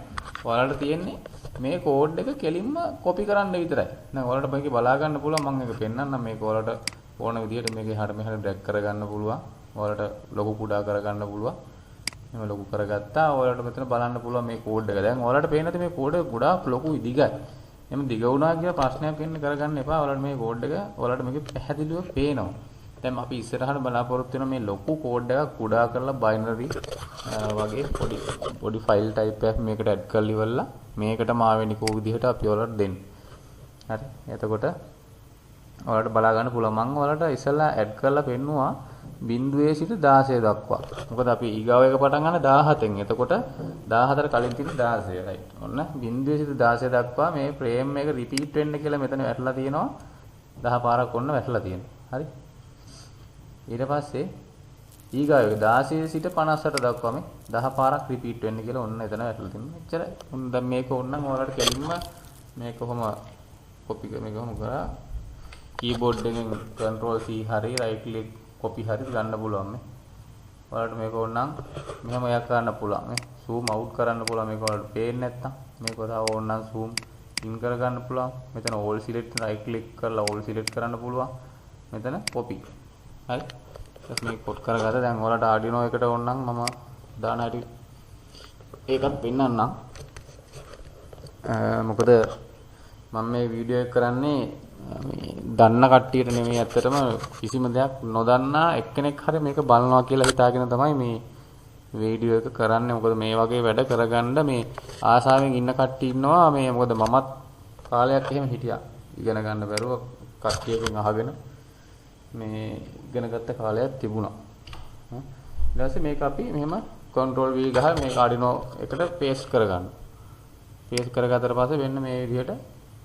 ඔයාලට තියෙන්නේ මේ code එක කෙලින්ම copy කරන්න විතරයි දැන් ඔයාලට මේක බලා ගන්න පුළුවන් මම ඒක පෙන්නන්නම් මේක ඔයාලට ඕන විදිහට මේක එහාට මෙහාට drag කරගන්න පුළුවන් ඔයාලට ලොකු කුඩා කරගන්න පුළුවන් එහෙම ලොකු කරගත්තා ඔයාලට මෙතන බලන්න පුළුවන් මේ කෝඩ් එක. දැන් ඔයාලට පේනද මේ කෝඩ් එක ගොඩාක් ලොකු දිගයි. එහෙම දිග වුණා කියලා ප්‍රශ්නයක් වෙන්න කරගන්න එපා. ඔයාලට මේ කෝඩ් එක ඔයාලට මේක පැහැදිලිව පේනවා. දැන් අපි ඉස්සරහට බලාපොරොත්තු වෙන මේ ලොකු කෝඩ් එකක් කුඩා කරලා බයිනරි වගේ පොඩි ෆයිල් ටයිප් එකක් මේකට ඇඩ් කරලා ඉවරලා මේකටම ආවෙනිකෝ විදිහට අපි ඔයාලට දෙන්න. හරි. එතකොට ඔයාලට බලා ගන්න පුළුවන්. මම ඔයාලට ඉස්සලා ඇඩ් කරලා පෙන්නුවා 0 සිට 16 දක්වා. මොකද අපි ඊගාව එක පටන් ගන්න 17න්. එතකොට 14 කලින් තියෙන 16 රයිට්. ඔන්න 0 සිට 16 දක්වා මේ ෆ්‍රේම් එක රිපීට් වෙන්න කියලා මෙතන වැටලා තියෙනවා. 10 පාරක් ඔන්න වැටලා තියෙනවා. හරි. ඊට පස්සේ ඊගාව එක 16 සිට 58 දක්වා මේ 10 පාරක් රිපීට් වෙන්න කියලා ඔන්න එතන වැටලා තියෙනවා. එච්චරයි. දැන් මේක ඕනනම් ඔයාලට කෙලින්ම මේක කොහොම කොපි මේක කොහොම කරා keyboard එකෙන් control C හරි right click copy හරි ගන්න පුළුවන් මේ. ඔයාලට මේක ඕනනම් මෙහෙම යක් කරන්න පුළුවන් මේ. zoom out කරන්න පුළුවන් මේක ඔයාලට පේන්නේ නැත්තම්. මේක තව ඕනනම් zoom in කර ගන්න පුළුවන්. මෙතන all select right click කරලා all select කරන්න පුළුවන්. මෙතන copy. හරි. ඊට මේක put කරගත්තා. දැන් ඔයාලට Arduino එකට ඕනනම් මම දාන හැටි ඒකත් පෙන්නන්නම්. මොකද මම මේ වීඩියෝ එක කරන්නේ මේ දන්න කට්ටියට නෙමෙයි ඇත්තටම කිසිම දෙයක් නොදන්නා එක්කෙනෙක් හරි මේක බලනවා කියලා හිතාගෙන තමයි මේ වීඩියෝ එක කරන්නේ. මොකද මේ වගේ වැඩ කරගන්න මේ ආසාවෙන් ඉන්න කට්ටිය ඉන්නවා. මේ මොකද මමත් කාලයක් එහෙම හිටියා. ඉගෙන ගන්න බැරුව කට්ටියකින් අහගෙන මේ ඉගෙන ගත්ත කාලයක් තිබුණා. ඊට පස්සේ මේක අපි මෙහෙම control V ගහලා මේක Arduino එකට paste කරගන්න. paste කරගත්තට පස්සේ වෙන්න මේ විදිහට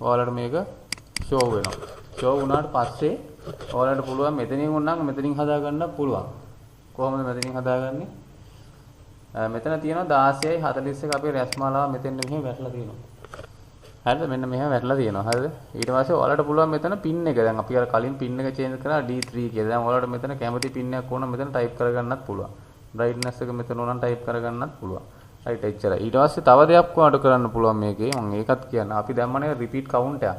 ඔයාලට මේක show වෙනවා. show වුණාට පස්සේ ඔයාලට පුළුවන් මෙතනින් උන්නම් මෙතනින් හදා ගන්න පුළුවන්. කොහොමද මෙතනින් හදාගන්නේ? මෙතන තියෙනවා 16:41 අපේ රැස්මාලාව මෙතෙන් මෙහෙම වැටලා තියෙනවා. හරිද? මෙන්න මෙහෙම වැටලා තියෙනවා. හරිද? ඊට පස්සේ ඔයාලට පුළුවන් මෙතන pin එක. දැන් අපි අර කලින් pin එක change කරලා D3 කියලා. දැන් ඔයාලට මෙතන කැමති pin එකක් ඕන මෙතන type කරගන්නත් පුළුවන්. brightness එක මෙතන ඕනනම් type කරගන්නත් පුළුවන්. right එච්චරයි. ඊට පස්සේ තව දෙයක් ඔයාලට කරන්න පුළුවන් මේකේ. මම ඒකත් කියන්න. අපි දැම්මනේ repeat count එක.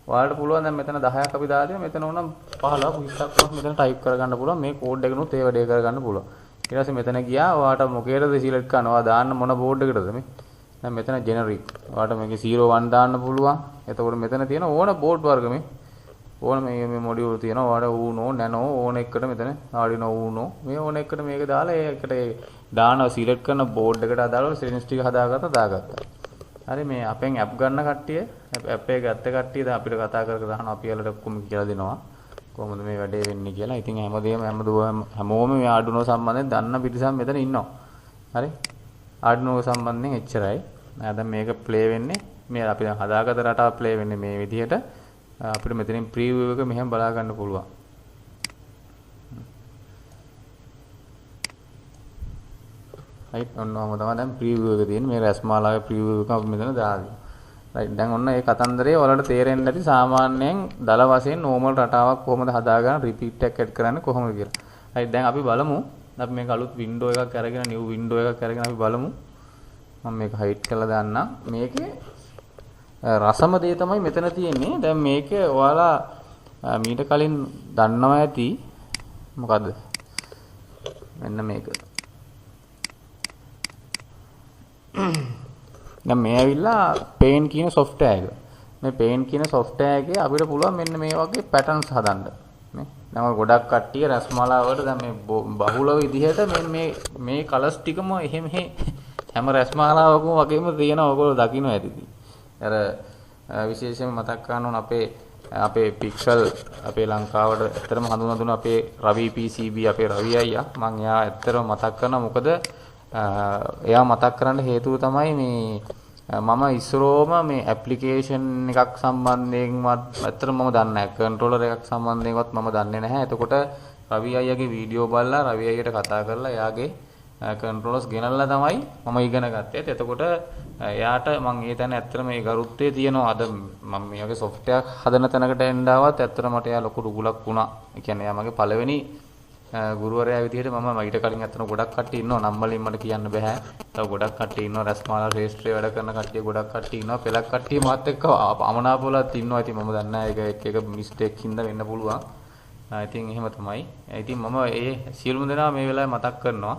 ඔයාලට පුළුවන් දැන් මෙතන 10ක් අපි දාලා තියෙනවා. මෙතන ඕනම් 15ක් 20ක් මෙතන type කරගන්න පුළුවන්. මේ code එකනොත් ඒ වැඩේ කරගන්න පුළුවන්. ඊට පස්සේ මෙතන ගියා ඔයාලට මොකේද select කරනවා. දාන්න මොන board එකටද මේ? දැන් මෙතන generic. ඔයාලට මේකේ 01 දාන්න පුළුවන්. එතකොට මෙතන තියෙන ඕන board වර්ග මේ ඕන මේ module තියෙනවා. ඔයාලට Uno, Nano ඕන එකකට මෙතන Arduino Uno මේ ඕන එකකට මේක දාලා ඒකට දානවා select කරන board එකට අදාළව settings ටික හදාගත්තා දාගත්තා. හරි මේ අපෙන් app ගන්න කට්ටිය app එක ගත්ත කට්ටිය දැන් අපිට කතා කර කර අහනවා අපි වලට ඔක්කොම කියලා දෙනවා කොහොමද මේ වැඩේ වෙන්නේ කියලා. ඉතින් හැමෝම මේ Arduino සම්බන්ධයෙන් දන්න පිටිසම් මෙතන ඉන්නවා. හරි Arduino සම්බන්ධයෙන් එච්චරයි. දැන් මේක play වෙන්නේ මේ අපි දැන් හදාගත්ත රටාව play වෙන්නේ මේ විදිහට. අපිට මෙතනින් preview එක මෙහෙම බලා ගන්න පුළුවන්. right ඔන්නම තමයි දැන් preview එක තියෙන්නේ. මේ රැස්මාලාවේ preview එක අපි මෙතන දාලා. right දැන් ඔන්න ඒ කතන්දරේ ඔයාලට තේරෙන්න ඇති සාමාන්‍යයෙන් දල වශයෙන් normal රටාවක් කොහොමද හදාගන්න repeat එක add කරන්නේ කොහොමද කියලා. right දැන් අපි බලමු. අපි මේක අලුත් window එකක් අරගෙන new window එකක් අරගෙන අපි බලමු. මම මේක hide කරලා දාන්නම්. මේකේ රසම දේ තමයි මෙතන තියෙන්නේ. දැන් මේකේ ඔයාලා මීට කලින් දන්නවා ඇති මොකද්ද? මෙන්න මේක. දැන් මේ ඇවිල්ලා paint කියන software එක. මේ paint කියන software එකේ අපිට පුළුවන් මෙන්න මේ වගේ patterns හදන්න. නේ. දැන් ඔය ගොඩක් කට්ටිය රස්මාලා වලට දැන් මේ බහුල විදිහට මේ colors ටිකම එහෙම හැම රස්මාලාවකම වගේම තියෙනවා. ඔයගොල්ලෝ දකින්න ඇතිද? අර විශේෂයෙන්ම මතක් කරන්න ඕන අපේ පික්සල් අපේ ලංකාවට ඇත්තටම හඳුන්වන අපේ රවි PCB අපේ රවි අයියා මම එයා ඇත්තටම මතක් කරනවා. මොකද එයා මතක් කරන්න හේතුව තමයි මේ මම ඉස්සරෝම මේ ඇප්ලිකේෂන් එකක් සම්බන්ධයෙන්වත් ඇත්තටම මම දන්නේ නැහැ. කන්ට්‍රෝලර් එකක් සම්බන්ධයෙන්වත් මම දන්නේ නැහැ. එතකොට රවි අයියාගේ වීඩියෝ බලලා රවි අයියට කතා කරලා එයාගේ කන්ට්‍රෝලර්ස් ගෙනල්ලා තමයි මම ඉගෙන ගත්තේ. එතකොට එයාට මම ඒ තැන ඇත්තටම මේ ගරුත්වයේ තියෙනවා. අද මම මේ වගේ software හදන තැනකට එන්න ආවත් ඇත්තටම මට එයා ලොකු රුගුලක් වුණා. ඒ කියන්නේ එයා මගේ පළවෙනි ගුරුවරයා විදිහට මම ඊට කලින් ඇත්තටම ගොඩක් කට්ටිය ඉන්නවා. නම් වලින් මට කියන්න බෑ. තව ගොඩක් කට්ටිය ඉන්නවා. රස්මාලා ශ්‍රේෂ්ඨේ වැඩ කරන කට්ටිය ගොඩක් කට්ටිය ඉන්නවා. පෙලක් කට්ටිය මාත් එක්ක අමනාපවලත් ඉන්නවා. ඉතින් මම දන්නේ නැහැ ඒක එක මිස්ටේක් හින්දා වෙන්න පුළුවන්. ඉතින් එහෙම තමයි. ඉතින් මම ඒ සියලුම දෙනා මේ වෙලාවේ මතක් කරනවා.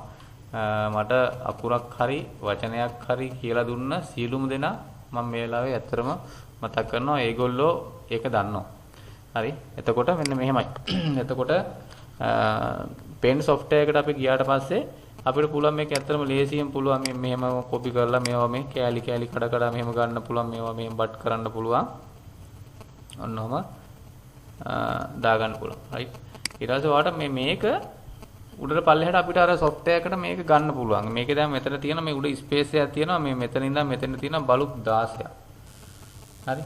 මට අකුරක් හරි වචනයක් හරි කියලා දුන්න සියලුම දෙනා මම මේ වෙලාවේ ඇත්තටම මතක් කරනවා. ඒගොල්ලෝ ඒක දන්නවා. හරි. එතකොට මෙන්න මෙහෙමයි. එතකොට පෙන් software එකට අපි ගියාට පස්සේ අපිට පුළුවන් මේක ඇත්තටම ලේසියෙන් පුළුවන් මෙහෙම කොපි කරලා මේවා මේ කෑලි කෑලි කඩ කඩ මෙහෙම ගන්න පුළුවන්. මේවා මෙහෙම බට් කරන්න පුළුවන්. ඔන්නෝම දාගන්න පුළුවන්. right. ඊට පස්සේ ඔයාලට මේක උඩට පල්ලෙහාට අපිට අර software එකට මේක ගන්න පුළුවන්. මේකේ දැන් මෙතන තියෙන මේ උඩ ස්පේස් එකක් තියෙනවා. මේ මෙතන ඉඳන් මෙතන තියෙන බලුප් 16ක්. හරි.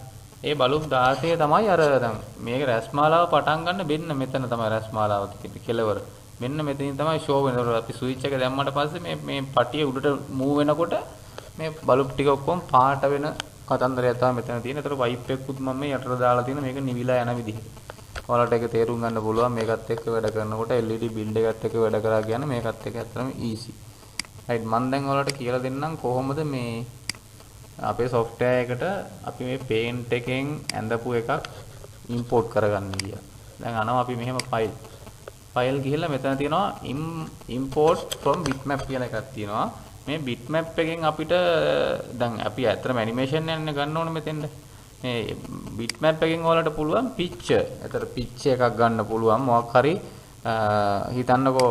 ඒ බලුප් 16 තමයි අර දැන් මේක රැස්මාලාව පටන් ගන්න මෙන්න මෙතන තමයි රැස්මාලාව තියෙන්නේ කෙලවර. මෙන්න මෙතනින් තමයි ෂෝ වෙනකොට අපි ස්විච් එක දැම්මට පස්සේ මේ පටිය උඩට මූව් වෙනකොට මේ බලුප් ටික ඔක්කොම පාට වෙන කතන්දරයක් තමයි මෙතන තියෙන්නේ. ඒතර වයිප් එකකුත් මම මේ යටට දාලා තියෙන මේක නිවිලා යන විදිහ. ඔයාලට ඒක තේරුම් ගන්න පුළුවන්. මේකත් එක්ක වැඩ කරනකොට LED බිල්ඩ් එකත් එක්ක වැඩ කරා කියන්නේ මේකත් එක්ක ඇත්තටම easy. right. මම දැන් ඔයාලට කියලා දෙන්නම් කොහොමද මේ අපේ software එකට අපි මේ paint එකෙන් ඇඳපු එකක් import කරගන්නේ කියලා. දැන් අනවා අපි මෙහෙම file ගිහිල්ලා මෙතන තියෙනවා import from bitmap කියලා එකක් තියෙනවා. මේ bitmap එකෙන් අපිට දැන් අපි ඇත්තටම animation යන්න ගන්න ඕනේ මෙතෙන්ද. මේ bitmap එකෙන් ඔයාලට පුළුවන් picture. ඒතර picture එකක් ගන්න පුළුවන්. මොකක් හරි හිතන්නකෝ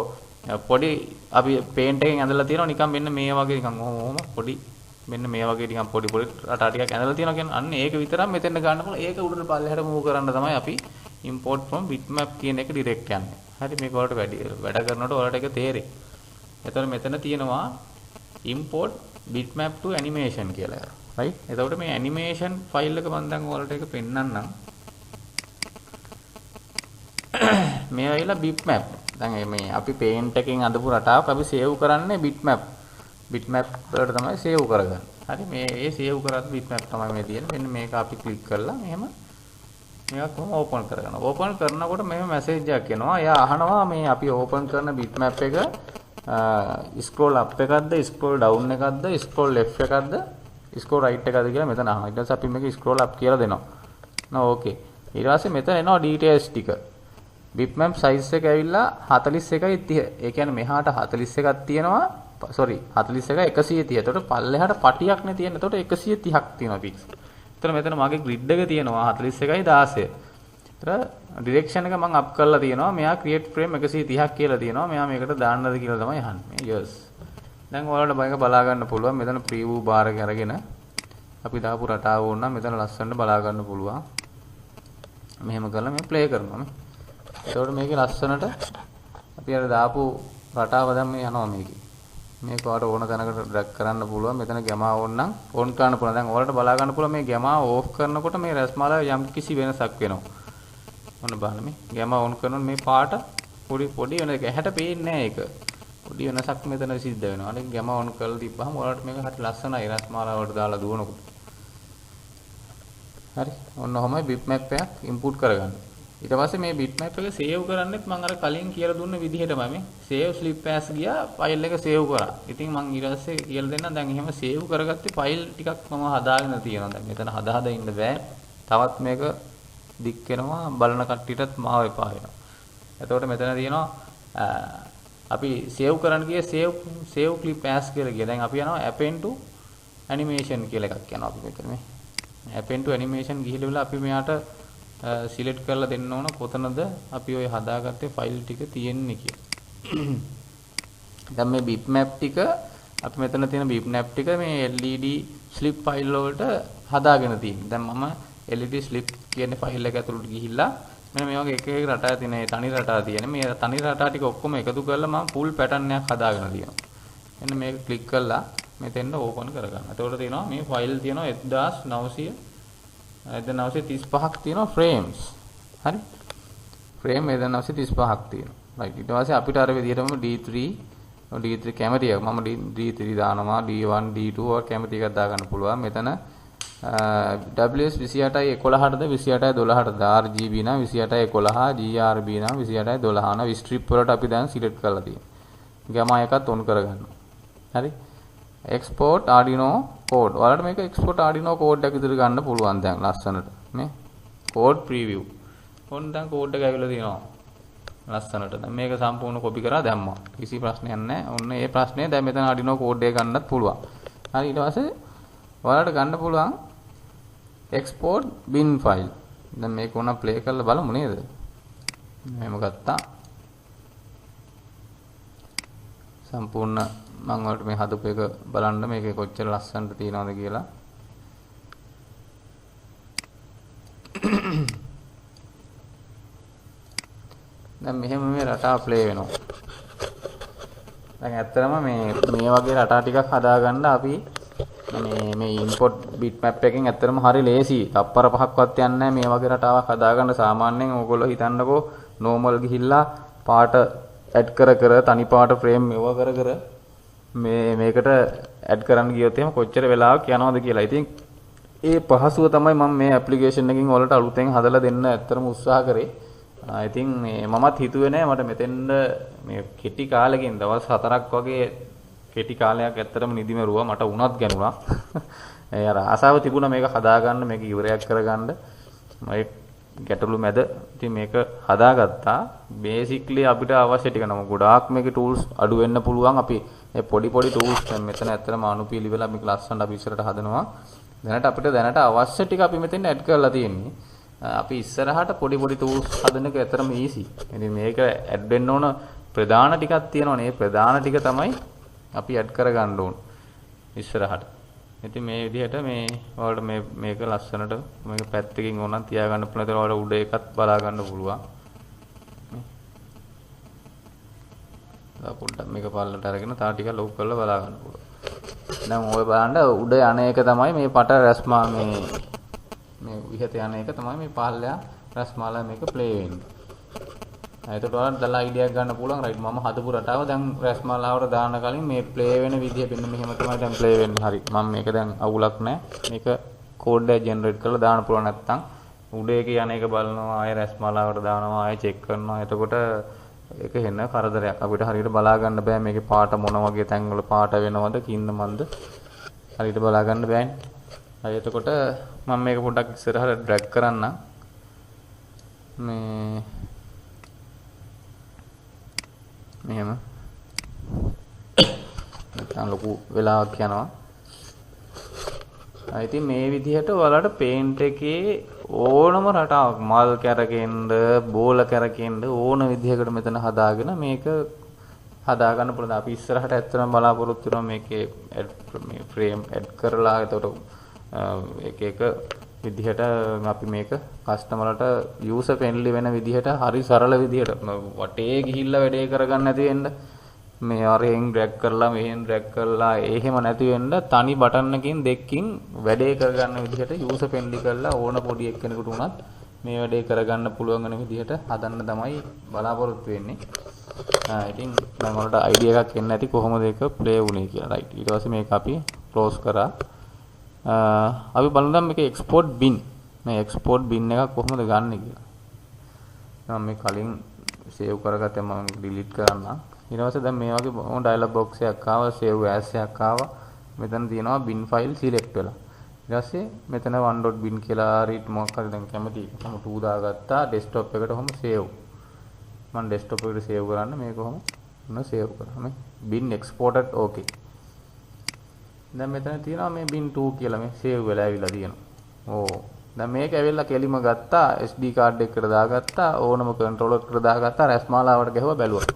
පොඩි අපි paint එකෙන් ඇඳලා තියෙනවා නිකන් මෙන්න මේ වගේ නිකන් ඔහොම පොඩි මෙන්න මේ වගේ නිකන් පොඩි රටා ටිකක් ඇඳලා තියෙනවා කියන්නේ අන්න ඒක විතරක් මෙතෙන් ගන්න පුළුවන්. ඒක උඩට පල්ලෙහාට move කරන්න තමයි අපි import from bitmap කියන එක direct යන්නේ. හරි. මේක ඔයාලට වැඩ කරනකොට ඔයාලට ඒක තේරෙයි. එතකොට මෙතන තියෙනවා import bitmap to animation කියලා. right. එතකොට මේ animation file එක මම දැන් ඔයාලට ඒක පෙන්නන්නම්. මේ ඇවිල්ලා bitmap. දැන් මේ අපි paint එකෙන් අඳපු රටාවක් අපි save කරන්නේ bitmap වලට තමයි save කරගන්නේ. හරි. මේ save කරත් bitmap තමයි මේ තියෙන්නේ. මෙන්න මේක අපි click කරලා මෙහෙම මේක කොහොම open කරගන්නවා. open කරනකොට මෙහෙම message එකක් එනවා. එයා අහනවා මේ අපි open කරන bitmap එක scroll up එකක්ද scroll down එකක්ද scroll left එකක්ද scroll right එකක්ද කියලා මෙතන අහනවා. ඊට පස්සේ අපි මේක scroll up කියලා දෙනවා. නෝ ඕකේ. ඊට පස්සේ මෙතන එනවා details ටික. bitmap size එක ඇවිල්ලා 41.30. ඒ කියන්නේ මෙහාට 41ක් තියෙනවා. sorry 41 130. එතකොට පල්ලෙහාට පටියක් නේ තියෙන්නේ. එතකොට 130ක් තියෙනවා පික්ස්. එතන මෙතන මගේ grid එක තියෙනවා 41.16. එතන direction එක මම up කරලා තියෙනවා. මෙයා create frame 130ක් කියලා තියෙනවා. මෙයා මේකට දාන්නද කියලා තමයි අහන්නේ. yes. දැන් ඔයාලට මේක බලා ගන්න පුළුවන්. මෙතන preview bar එක අරගෙන අපි දාපු රටාව ඕන නම් මෙතන ලස්සනට බලා ගන්න පුළුවන්. මෙහෙම කරලා මේ play කරනවා. එතකොට මේකේ ලස්සනට අපි අර දාපු රටාව දැන් මේ යනවා මේකේ. මේක ඔයාලට ඕන තැනකට ඩ්‍රැග් කරන්න පුළුවන්. මෙතන ගැමා ඕන නම් ඔන් කරන්න පුළුවන්. දැන් ඔයාලට බලා ගන්න පුළුවන් මේ ගැමා ඕෆ් කරනකොට මේ රස්මාලා යම් කිසි වෙනසක් වෙනවා. ඔන්න බලන්න මේ ගැමා ඔන් කරනකොට මේ පාට පොඩි වෙන එක ඇහැට පේන්නේ නැහැ ඒක. පොඩි වෙනසක් මෙතන සිද්ධ වෙනවා. අනිත් ගැමා ඔන් කරලා තිබ්බහම ඔයාලට මේක හරි ලස්සනයි රස්මාලාවට දාලා දුවනකොට. හරි. ඔන්න ඔහමයි bitmap එකක් input කරගන්න. ඊට පස්සේ මේ bitmap එක save කරන්නෙත් මම අර කලින් කියලා දුන්න විදිහටම මේ save slip as ගියා ෆයිල් එක save කරා. ඉතින් මම ඊට පස්සේ කියලා දෙන්නම් දැන් එහෙම save කරගත්තේ ෆයිල් ටිකක් මම හදාගෙන තියෙනවා. දැන් මෙතන හදා ඉන්න බෑ. තවත් මේක දික් වෙනවා බලන කට්ටියටත් මාව එපා වෙනවා. එතකොට මෙතන තියෙනවා අපි save කරන්න ගියේ save clip as කියලා ගියා. දැන් අපි යනවා append to animation කියලා එකක් යනවා අපි මෙතන මේ. append to animation ගිහිල්ලා අපි මෙයාට සිලෙක්ට් කරලා දෙන්න ඕන කොතනද අපි ඔය හදාගත්තේ ෆයිල් ටික තියෙන්නේ කියලා. දැන් මේ bitmap ටික අපි මෙතන තියෙන bitmap ටික මේ LED slip ෆයිල් වලට හදාගෙන තියෙනවා. දැන් මම LED slip කියන ෆයිල් එක ඇතුළට ගිහිල්ලා මෙන්න මේ වගේ එක එක රටා තියෙන තනි රටා තියෙන මේ තනි රටා ටික ඔක්කොම එකතු කරලා මම full pattern එකක් හදාගෙන තියෙනවා. මෙන්න මේක ක්ලික් කරලා මෙතෙන්ද ඕපන් කරගන්න. එතකොට තියෙනවා මේ ෆයිල් තියෙනවා 1935ක් තියෙනවා frames. හරි. frame 1935ක් තියෙනවා. right ඊට පස්සේ අපිට අර විදිහටම D3 කැමති එක මම D3 දානවා D1 D2 ඔය කැමති එකක් දාගන්න පුළුවන් මෙතන WS 28යි 11ටද 28යි 12ටද RGB නම් 28යි 11 GRB නම් 28යි 12 ස්ට්‍රිප් වලට අපි දැන් සිලෙක්ට් කරලා තියෙනවා ගාමා එකත් ඔන් කරගන්නවා හරි export Arduino code ඔයාලට මේක export Arduino code එක විදිහට ගන්න පුළුවන් දැන් ලස්සනට මේ code preview ඔන්න දැන් code එක ඇවිල්ලා තියෙනවා ලස්සනට දැන් මේක සම්පූර්ණ copy කරලා දැම්මා කිසි ප්‍රශ්නයක් නැහැ ඔන්න ඒ ප්‍රශ්නේ දැන් මෙතන Arduino code එක ගන්නත් පුළුවන් හරි ඊට පස්සේ ඔයාලට ගන්න පුළුවන් export bin file දැන් මේක උනා play කරලා බලමු නේද මෙහෙම ගත්තා සම්පූර්ණ මම වලට මේ හදපු එක බලන්න මේකේ කොච්චර ලස්සනට තියෙනවද කියලා දැන් මෙහෙම මේ රටා ප්ලේ වෙනවා දැන් ඇත්තටම මේ වගේ රටා ටිකක් හදාගන්න අපි මේ ඉම්පෝට් බිට්මැප් එකෙන් ඇත්තටම හරි ලේසි තප්පර 5ක්වත් යන්නේ නැහැ මේ වගේ රටාවක් හදාගන්න සාමාන්‍යයෙන් ඕගොල්ලෝ හිතන්නකෝ නෝමල් ගිහිල්ලා පාට ඇඩ් කර තනි පාට ෆ්‍රේම් මෙව කර මේකට ඇඩ් කරන්න ගියොත් එහෙම කොච්චර වෙලාවක් යනවද කියලා. ඉතින් ඒ පහසුව තමයි මම මේ ඇප්ලිකේෂන් එකකින් ඔයාලට අලුතෙන් හදලා දෙන්න ඇත්තටම උත්සාහ කරේ. ඉතින් මේ මමත් හිතුවේ නෑ මට මෙතෙන්ද මේ කෙටි කාලෙකින් දවස් 4ක් වගේ කෙටි කාලයක් ඇත්තටම නිදි මරුවා මට උනත් ගනුණා. ඒ අර ආසාව තිබුණා මේක හදාගන්න මේක ඉවරයක් කරගන්න. මම ගැටලු මැද ඉතින් මේක හදාගත්තා. බේසික්ලි අපිට අවශ්‍ය ටික නම ගොඩාක් මේකේ ටූල්ස් අඩු වෙන්න පුළුවන්. අපි මේ පොඩි ටූල්ස් දැන් මෙතන ඇත්තටම අනුපිළිවෙල අපි ලස්සනට අපි ඉස්සරහට හදනවා. දැනට අවශ්‍ය ටික අපි මෙතෙන් ඇඩ් කරලා තියෙන්නේ. අපි ඉස්සරහට පොඩි ටූල්ස් හදන එක ඇත්තටම ඊසි. ඉතින් මේක ඇඩ් වෙන්න ඕන ප්‍රධාන ටිකක් තියෙනවනේ. මේ ප්‍රධාන ටික තමයි අපි ඇඩ් කරගන්න ඕන ඉස්සරහට. ඉතින් මේ විදිහට මේ ඔයාලට මේක ලස්සනට මේක පැත්තකින් ඕනනම් තියාගන්න පුළුවන්. ඒතර ඔයාලට උඩ එකත් බලා ගන්න පුළුවන්. පොඩ්ඩක් මේක පල්ලට අරගෙන තා ටික ලොක් කරලා බලා ගන්න පුළුවන්. දැන් ඔය බලන්න උඩ යන එක තමයි මේ පට රස්මා මේ විහත යන එක තමයි මේ පහළයා රස්මාලා මේක ප්ලේ වෙන්නේ. එතකොට ඔයාලට දලා අයිඩියක් ගන්න පුළුවන් රයිට් මම හදපු රටාව දැන් රස්මාලාවට දාන්න කලින් මේ ප්ලේ වෙන විදිය මෙන්න මෙහෙම තමයි දැන් ප්ලේ වෙන්නේ. හරි. මම මේක දැන් අවුලක් නැහැ. මේක කෝඩ් එක ජෙනරේට් කරලා දාන්න පුළුවන් නැත්තම් උඩ එක යන එක බලනවා ආයෙ රස්මාලාවට දානවා ආයෙ චෙක් කරනවා. එතකොට ඒක හෙන කරදරයක්. අපිට හරියට බලා ගන්න බෑ මේකේ පාට මොන වගේ තැන්වල පාට වෙනවද කින්න මන්ද හරියට බලා ගන්න බෑනේ. හරි එතකොට මම මේක පොඩ්ඩක් ඉස්සරහට ඩ්‍රැග් කරන්න. මේ මෙහෙම නැත්නම් ලොකු වෙලාවක් යනවා. ඉතින් මේ විදිහට ඔයාලට පේන්ට් එකේ ඕනම රටාවක් මල් කැරකෙන්න බෝල කැරකෙන්න ඕන විදිහකට මෙතන හදාගෙන මේක හදා ගන්න පුළුවන්. අපි ඉස්සරහට ඇත්තටම බලාපොරොත්තු වෙනවා මේකේ මේ ෆ්‍රේම් ඇඩ් කරලා එතකොට එක විදිහට අපි මේක කස්ටමර්ලට යූසර් ෆ්‍රෙන්ඩ්ලි වෙන විදිහට හරි සරල විදිහට වටේ ගිහිල්ලා වැඩේ කරගන්න නැති වෙන්න මේ අරෙන් ඩ්‍රැග් කරලා මෙහෙන් ඩ්‍රැග් කරලා එහෙම නැති වෙන්න තනි බටන් එකකින් දෙකකින් වැඩේ කරගන්න විදිහට යූසර් ෆ්‍රෙන්ඩ්ලි කරලා ඕන පොඩි එක්කෙනෙකුට උනත් මේ වැඩේ කරගන්න පුළුවන් වෙන විදිහට හදන්න තමයි බලාපොරොත්තු වෙන්නේ. ඉතින් මම වලට අයිඩියා එකක් එන්න ඇති කොහොමද ඒක ප්ලේ වුනේ කියලා. රයිට්. ඊට පස්සේ මේක අපි ක්ලෝස් කරා. අපි බලමු මේක එක්ස්පෝර්ට් බින් මේ එක්ස්පෝර්ට් බින් එකක් කොහොමද ගන්න කියලා. මම මේ කලින් සේව් කරගත්තේ මම ඩිලීට් කරන්නම්. ඊට පස්සේ දැන් මේ වගේ ඩයලොග් බොක්ස් එකක් ආවා සේව් ඇස් එකක් ආවා. මෙතන තියෙනවා බින් ෆයිල් සිලෙක්ට් වෙලා. ඊට පස්සේ මෙතන 1.bin කියලා රීඩ් මොකක් හරි දැන් කැමති මම 2 දාගත්තා ඩෙස්ක්ටොප් එකට කොහොම සේව්. මම ඩෙස්ක්ටොප් එකට සේව් කරන්න මේක කොහොම මොන සේව් කරා මේ bin exported okay. දැන් මෙතන තියෙනවා මේ bin 2 කියලා මේ සේව් වෙලා ඇවිල්ලා තියෙනවා. ඕ දැන් මේක ඇවිල්ලා කෙලිම ගත්තා SD කාඩ් එකකට දාගත්තා ඕනම කන්ට්‍රෝලර් එකට දාගත්තා රැස්මාලාවට ගැහුවා බැලුවා.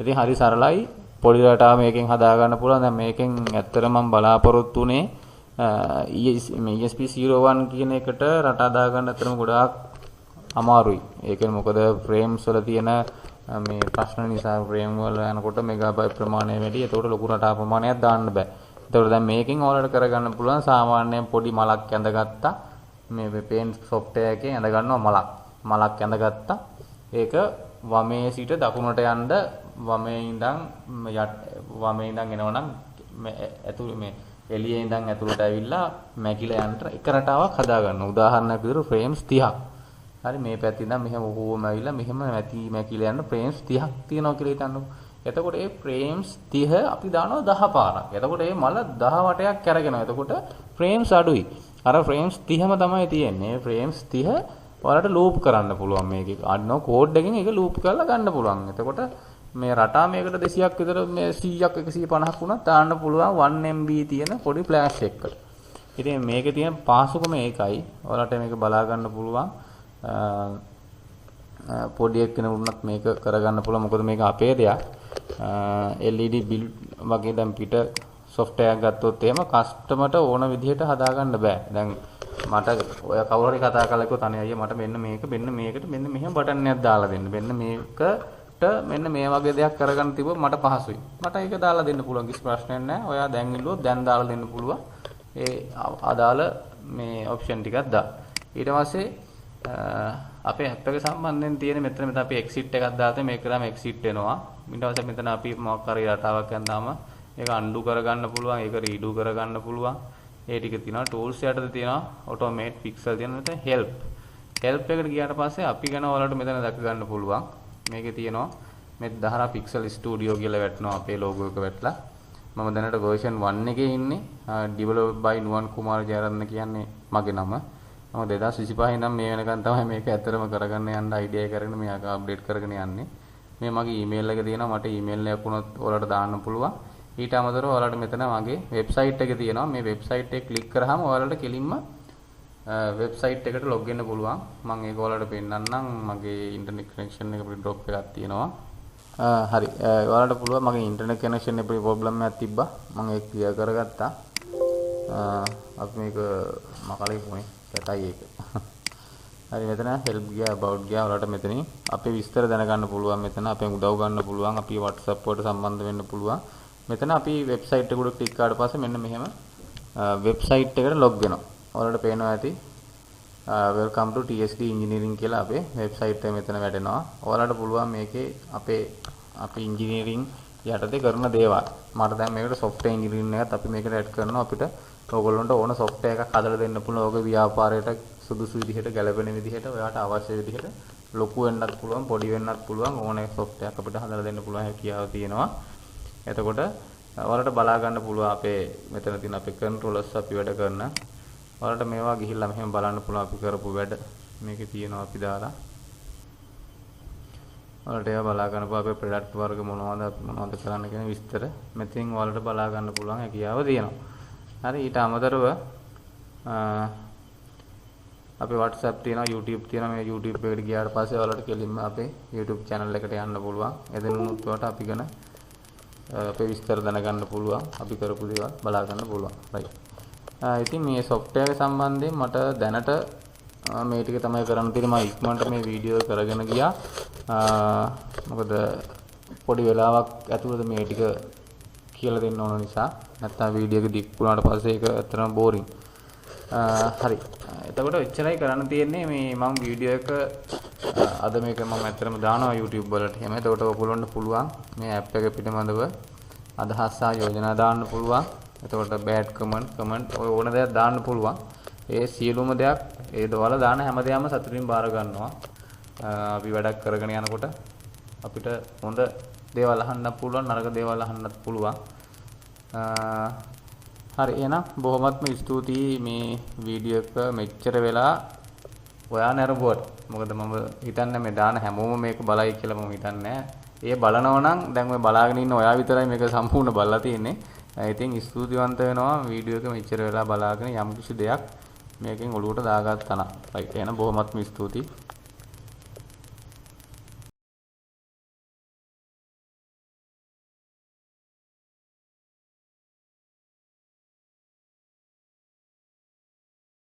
ඉතින් හරි සරලයි පොඩි රටාව මේකෙන් හදා ගන්න පුළුවන්. දැන් මේකෙන් ඇත්තට මම බලාපොරොත්තු උනේ ESP01 කියන එකට රටා දා ගන්න ඇත්තටම ගොඩාක් අමාරුයි. ඒ කියන්නේ මොකද ෆ්‍රේම්ස් වල තියෙන මේ ප්‍රශ්න නිසා ෆ්‍රේම් වල යනකොට මෙගාබයිට් ප්‍රමාණය වැඩි. ඒකට ලොකු රටා ප්‍රමාණයක් දාන්න බෑ. ඒතකොට දැන් මේකෙන් ඔයාලට කරගන්න පුළුවන් සාමාන්‍යයෙන් පොඩි මලක් ඇඳගත්තා. මේ පේන්ට් සොෆ්ට්වෙයාර් එකේ ඇඳ ගන්නවා මලක් ඇඳගත්තා. ඒක වමේ සිට දකුණට යන්න වමේ ඉඳන් වමේ ඉඳන් එනවනම් ඇතුළේ මේ එළියේ ඉඳන් ඇතුළට ඇවිල්ලා මැකිලා යන්න එක රටාවක් හදා ගන්න. උදාහරණයක් විදිහට ෆ්‍රේම්ස් 30ක්. හරි මේ පැත්තේ ඉඳන් මෙහෙම කොහොම ඇවිල්ලා මෙහෙම මැකිලා යන්න ෆ්‍රේම්ස් 30ක් තියෙනවා කියලා හිතන්නකෝ. එතකොට මේ ෆ්‍රේම්ස් 30 අපි දානවා 10 පාරක්. එතකොට මේ මල 10 වටයක් කරගෙනවා. එතකොට ෆ්‍රේම්ස් අඩුයි. අර ෆ්‍රේම්ස් 30ම තමයි තියෙන්නේ. ෆ්‍රේම්ස් 30 ඔයාලට ලූප් කරන්න පුළුවන් මේකේ. අන්නෝ කෝඩ් එකකින් ඒක ලූප් කරලා ගන්න පුළුවන්. එතකොට මේ රටා මේකට 200ක් විතර මේ 100ක් 150ක් වුණත් දාන්න පුළුවන් 1 MB තියෙන පොඩි ෆ්ලෑෂ් එකකට. ඉතින් මේකේ තියෙන පාසුකම ඒකයි. ඔයාලට මේක බලා ගන්න පුළුවන්. පොඩි එක්කෙනෙකුට මේක කරගන්න පුළුවන්. මොකද මේක අපේ දෙයක්. LED බිල් වගේ දැන් පිට software එකක් ගත්තොත් එහෙම කස්ටමර්ට ඕන විදිහට හදාගන්න බෑ. දැන් මට ඔය කවුරු හරි කතා කරලා කිව්වොත් අනේ අයියා මට මෙන්න මේකට මෙන්න මෙහෙම බටන් එකක් දාලා දෙන්න. මෙන්න මේකට මෙන්න මේ වගේ දෙයක් කරගන්න තිබ්බොත් මට පහසුයි. මට ඒක දාලා දෙන්න පුළුවන් කිසි ප්‍රශ්නයක් නැහැ. ඔයා දැන් ඉල්ලුවොත් දැන් දාලා දෙන්න පුළුවන්. ඒ අදාළ මේ ඔප්ෂන් ටිකක් දා. ඊට පස්සේ අපේ ඇප් එක සම්බන්ධයෙන් තියෙන මෙතන අපි එක්සිට් එකක් දාලා මේක කරාම එක්සිට් එනවා. ඊට පස්සේ මෙතන අපි මොකක් හරි රටාවක් යනදාම ඒක අන්ඩු කරගන්න පුළුවන්, ඒක රීඩු කරගන්න පුළුවන්. ඒ ටික තියෙනවා. ටූල්ස් යටතේ තියෙනවා ඔටෝමේට් පික්සල් තියෙනවා. මෙතන හෙල්ප්. හෙල්ප් එකට ගියාට පස්සේ අපි ගැන ඔයාලට මෙතන දැක ගන්න පුළුවන්. මේකේ තියෙනවා මේ දහරා පික්සල් ස්ටුඩියෝ කියලා වැටෙනවා අපේ ලෝගෝ එක වැටලා. මම දැනට version 1 එකේ ඉන්නේ. developed by නුවන් කුමාර ජයරත්න කියන්නේ මගේ නම. මම 2025 ඉඳන් මේ වෙනකන් තමයි මේක ඇත්තටම කරගන්න යන්න අයිඩියා එක කරගෙන මේක අප්ඩේට් කරගෙන යන්නේ. මේ මගේ ඊමේල් එක තියෙනවා. මට ඊමේල් එකක් වුණොත් ඔයාලට දාන්න පුළුවන්. ඊට අමතරව ඔයාලට මෙතන මගේ වෙබ්සයිට් එක තියෙනවා. මේ වෙබ්සයිට් එක ක්ලික් කරාම ඔයාලට කෙලින්ම වෙබ්සයිට් එකට ලොග් වෙන්න පුළුවන්. මම ඒක ඔයාලට පෙන්නන්නම්. මගේ ඉන්ටර්නෙට් කනෙක්ෂන් එක පොඩි ඩ්‍රොප් එකක් තියෙනවා. හරි. ඔයාලට පුළුවන් මගේ ඉන්ටර්නෙට් කනෙක්ෂන් එකේ ප්‍රොබ්ලම් එකක් තිබ්බා. මම ඒක ක්ලියර් කරගත්තා. අපි මේක මකලේ පොනේ කැතයි ඒක. හරි මෙතන help ගියා about ගියා. ඔයාලට මෙතනින් අපේ විස්තර දැනගන්න පුළුවන්. මෙතන අපෙන් උදව් ගන්න පුළුවන්. අපි WhatsApp වලට සම්බන්ධ වෙන්න පුළුවන්. මෙතන අපි වෙබ්සයිට් එකට ක්ලික් කරාට පස්සේ මෙන්න මෙහෙම වෙබ්සයිට් එකට ලොග් වෙනවා. ඔයාලට පේනවා ඇති welcome to TSD engineering කියලා අපේ වෙබ්සයිට් එක මෙතන වැටෙනවා. ඔයාලට පුළුවන් මේකේ අපි engineering යටතේ කරන දේවල්. මට දැන් මේකට software engineering එකත් අපි මේකට ඇඩ් කරනවා. අපිට ඔයගොල්ලන්ට ඕන software එකක් හදලා දෙන්න පුළුවන්. ඔයගේ ව්‍යාපාරයට සුදුසු විදිහට ගැලපෙන විදිහට ඔයාට අවශ්‍ය විදිහට ලොකු වෙන්නත් පුළුවන්, පොඩි වෙන්නත් පුළුවන්. ඕනේ software එකක් අපිට හදලා දෙන්න පුළුවන් හැකියාව තියෙනවා. එතකොට ඔයාලට බලා ගන්න පුළුවන් අපේ මෙතන තියෙන අපේ controllers අපි වැඩ කරන. ඔයාලට මේවා ගිහිල්ලා මෙහෙම බලන්න පුළුවන් අපි කරපු වැඩ. මේකේ තියෙනවා අපි දාලා. ඔයාලට ඒවා බලා ගන්න පුළුවන් අපේ ප්‍රොඩක්ට් වර්ග මොනවද කරන්න කියන විස්තර. මෙතෙන් ඔයාලට බලා ගන්න පුළුවන් හැකියාව තියෙනවා. හරි ඊට අමතරව අපේ WhatsApp තියෙනවා, YouTube තියෙනවා. මේ YouTube එකට ගියාට පස්සේ ඔයාලට කෙලින්ම අපේ YouTube channel එකට යන්න පුළුවන්. එදිනුත් ඔයාලට අපි ගැන අපේ විස්තර දැනගන්න පුළුවන්. අපි කරපු දේවල් බලා ගන්න පුළුවන්. right. ඉතින් මේ software එක සම්බන්ධයෙන් මට දැනට මේ ටික තමයි කරන්න තියෙන්නේ. මම ඉක්මනට මේ වීඩියෝ කරගෙන ගියා. මොකද පොඩි වෙලාවක් ඇතුළත මේ ටික කියලා දෙන්න ඕන නිසා. නැත්නම් වීඩියෝ එක දික් වුණාට පස්සේ ඒක ඇත්තටම බෝරින්. හරි. එතකොට එච්චරයි කරන්න තියෙන්නේ. මේ මම වීඩියෝ එක අද මේක මම ඇත්තටම දානවා YouTube වලට. එහෙම. එතකොට ඔයගොල්ලන්ට පුළුවන් මේ app එක පිටමඳව අදහස් සහ යෝජනා දාන්න පුළුවන්. එතකොට bad comment ඔය ඕන දෙයක් දාන්න පුළුවන්. ඒ සියලුම දෙයක් ඒ දවල දාන හැමදේම සතුටින් බාර ගන්නවා. අපි වැඩක් කරගෙන යනකොට අපිට හොඳ දේවල් අහන්නත් පුළුවන්, නරක දේවල් අහන්නත් පුළුවන්. හරි එහෙනම් බොහොමත්ම ස්තුතියි මේ වීඩියෝ එක මෙච්චර වෙලා ඔයා නරඹුවට. මොකද මම හිතන්නේ මේ දාන හැමෝම මේක බලයි කියලා මම හිතන්නේ. ඒ බලනවා නම් දැන් ඔය බලාගෙන ඉන්න ඔයා විතරයි මේක සම්පූර්ණ බලලා තියෙන්නේ. ඉතින් ස්තුතිවන්ත වෙනවා වීඩියෝ එක මෙච්චර වෙලා බලාගෙන යම් කිසි දෙයක් මේකෙන් ඔලුවට දාගත්තා නම්. right එහෙනම් බොහොමත්ම ස්තුතියි.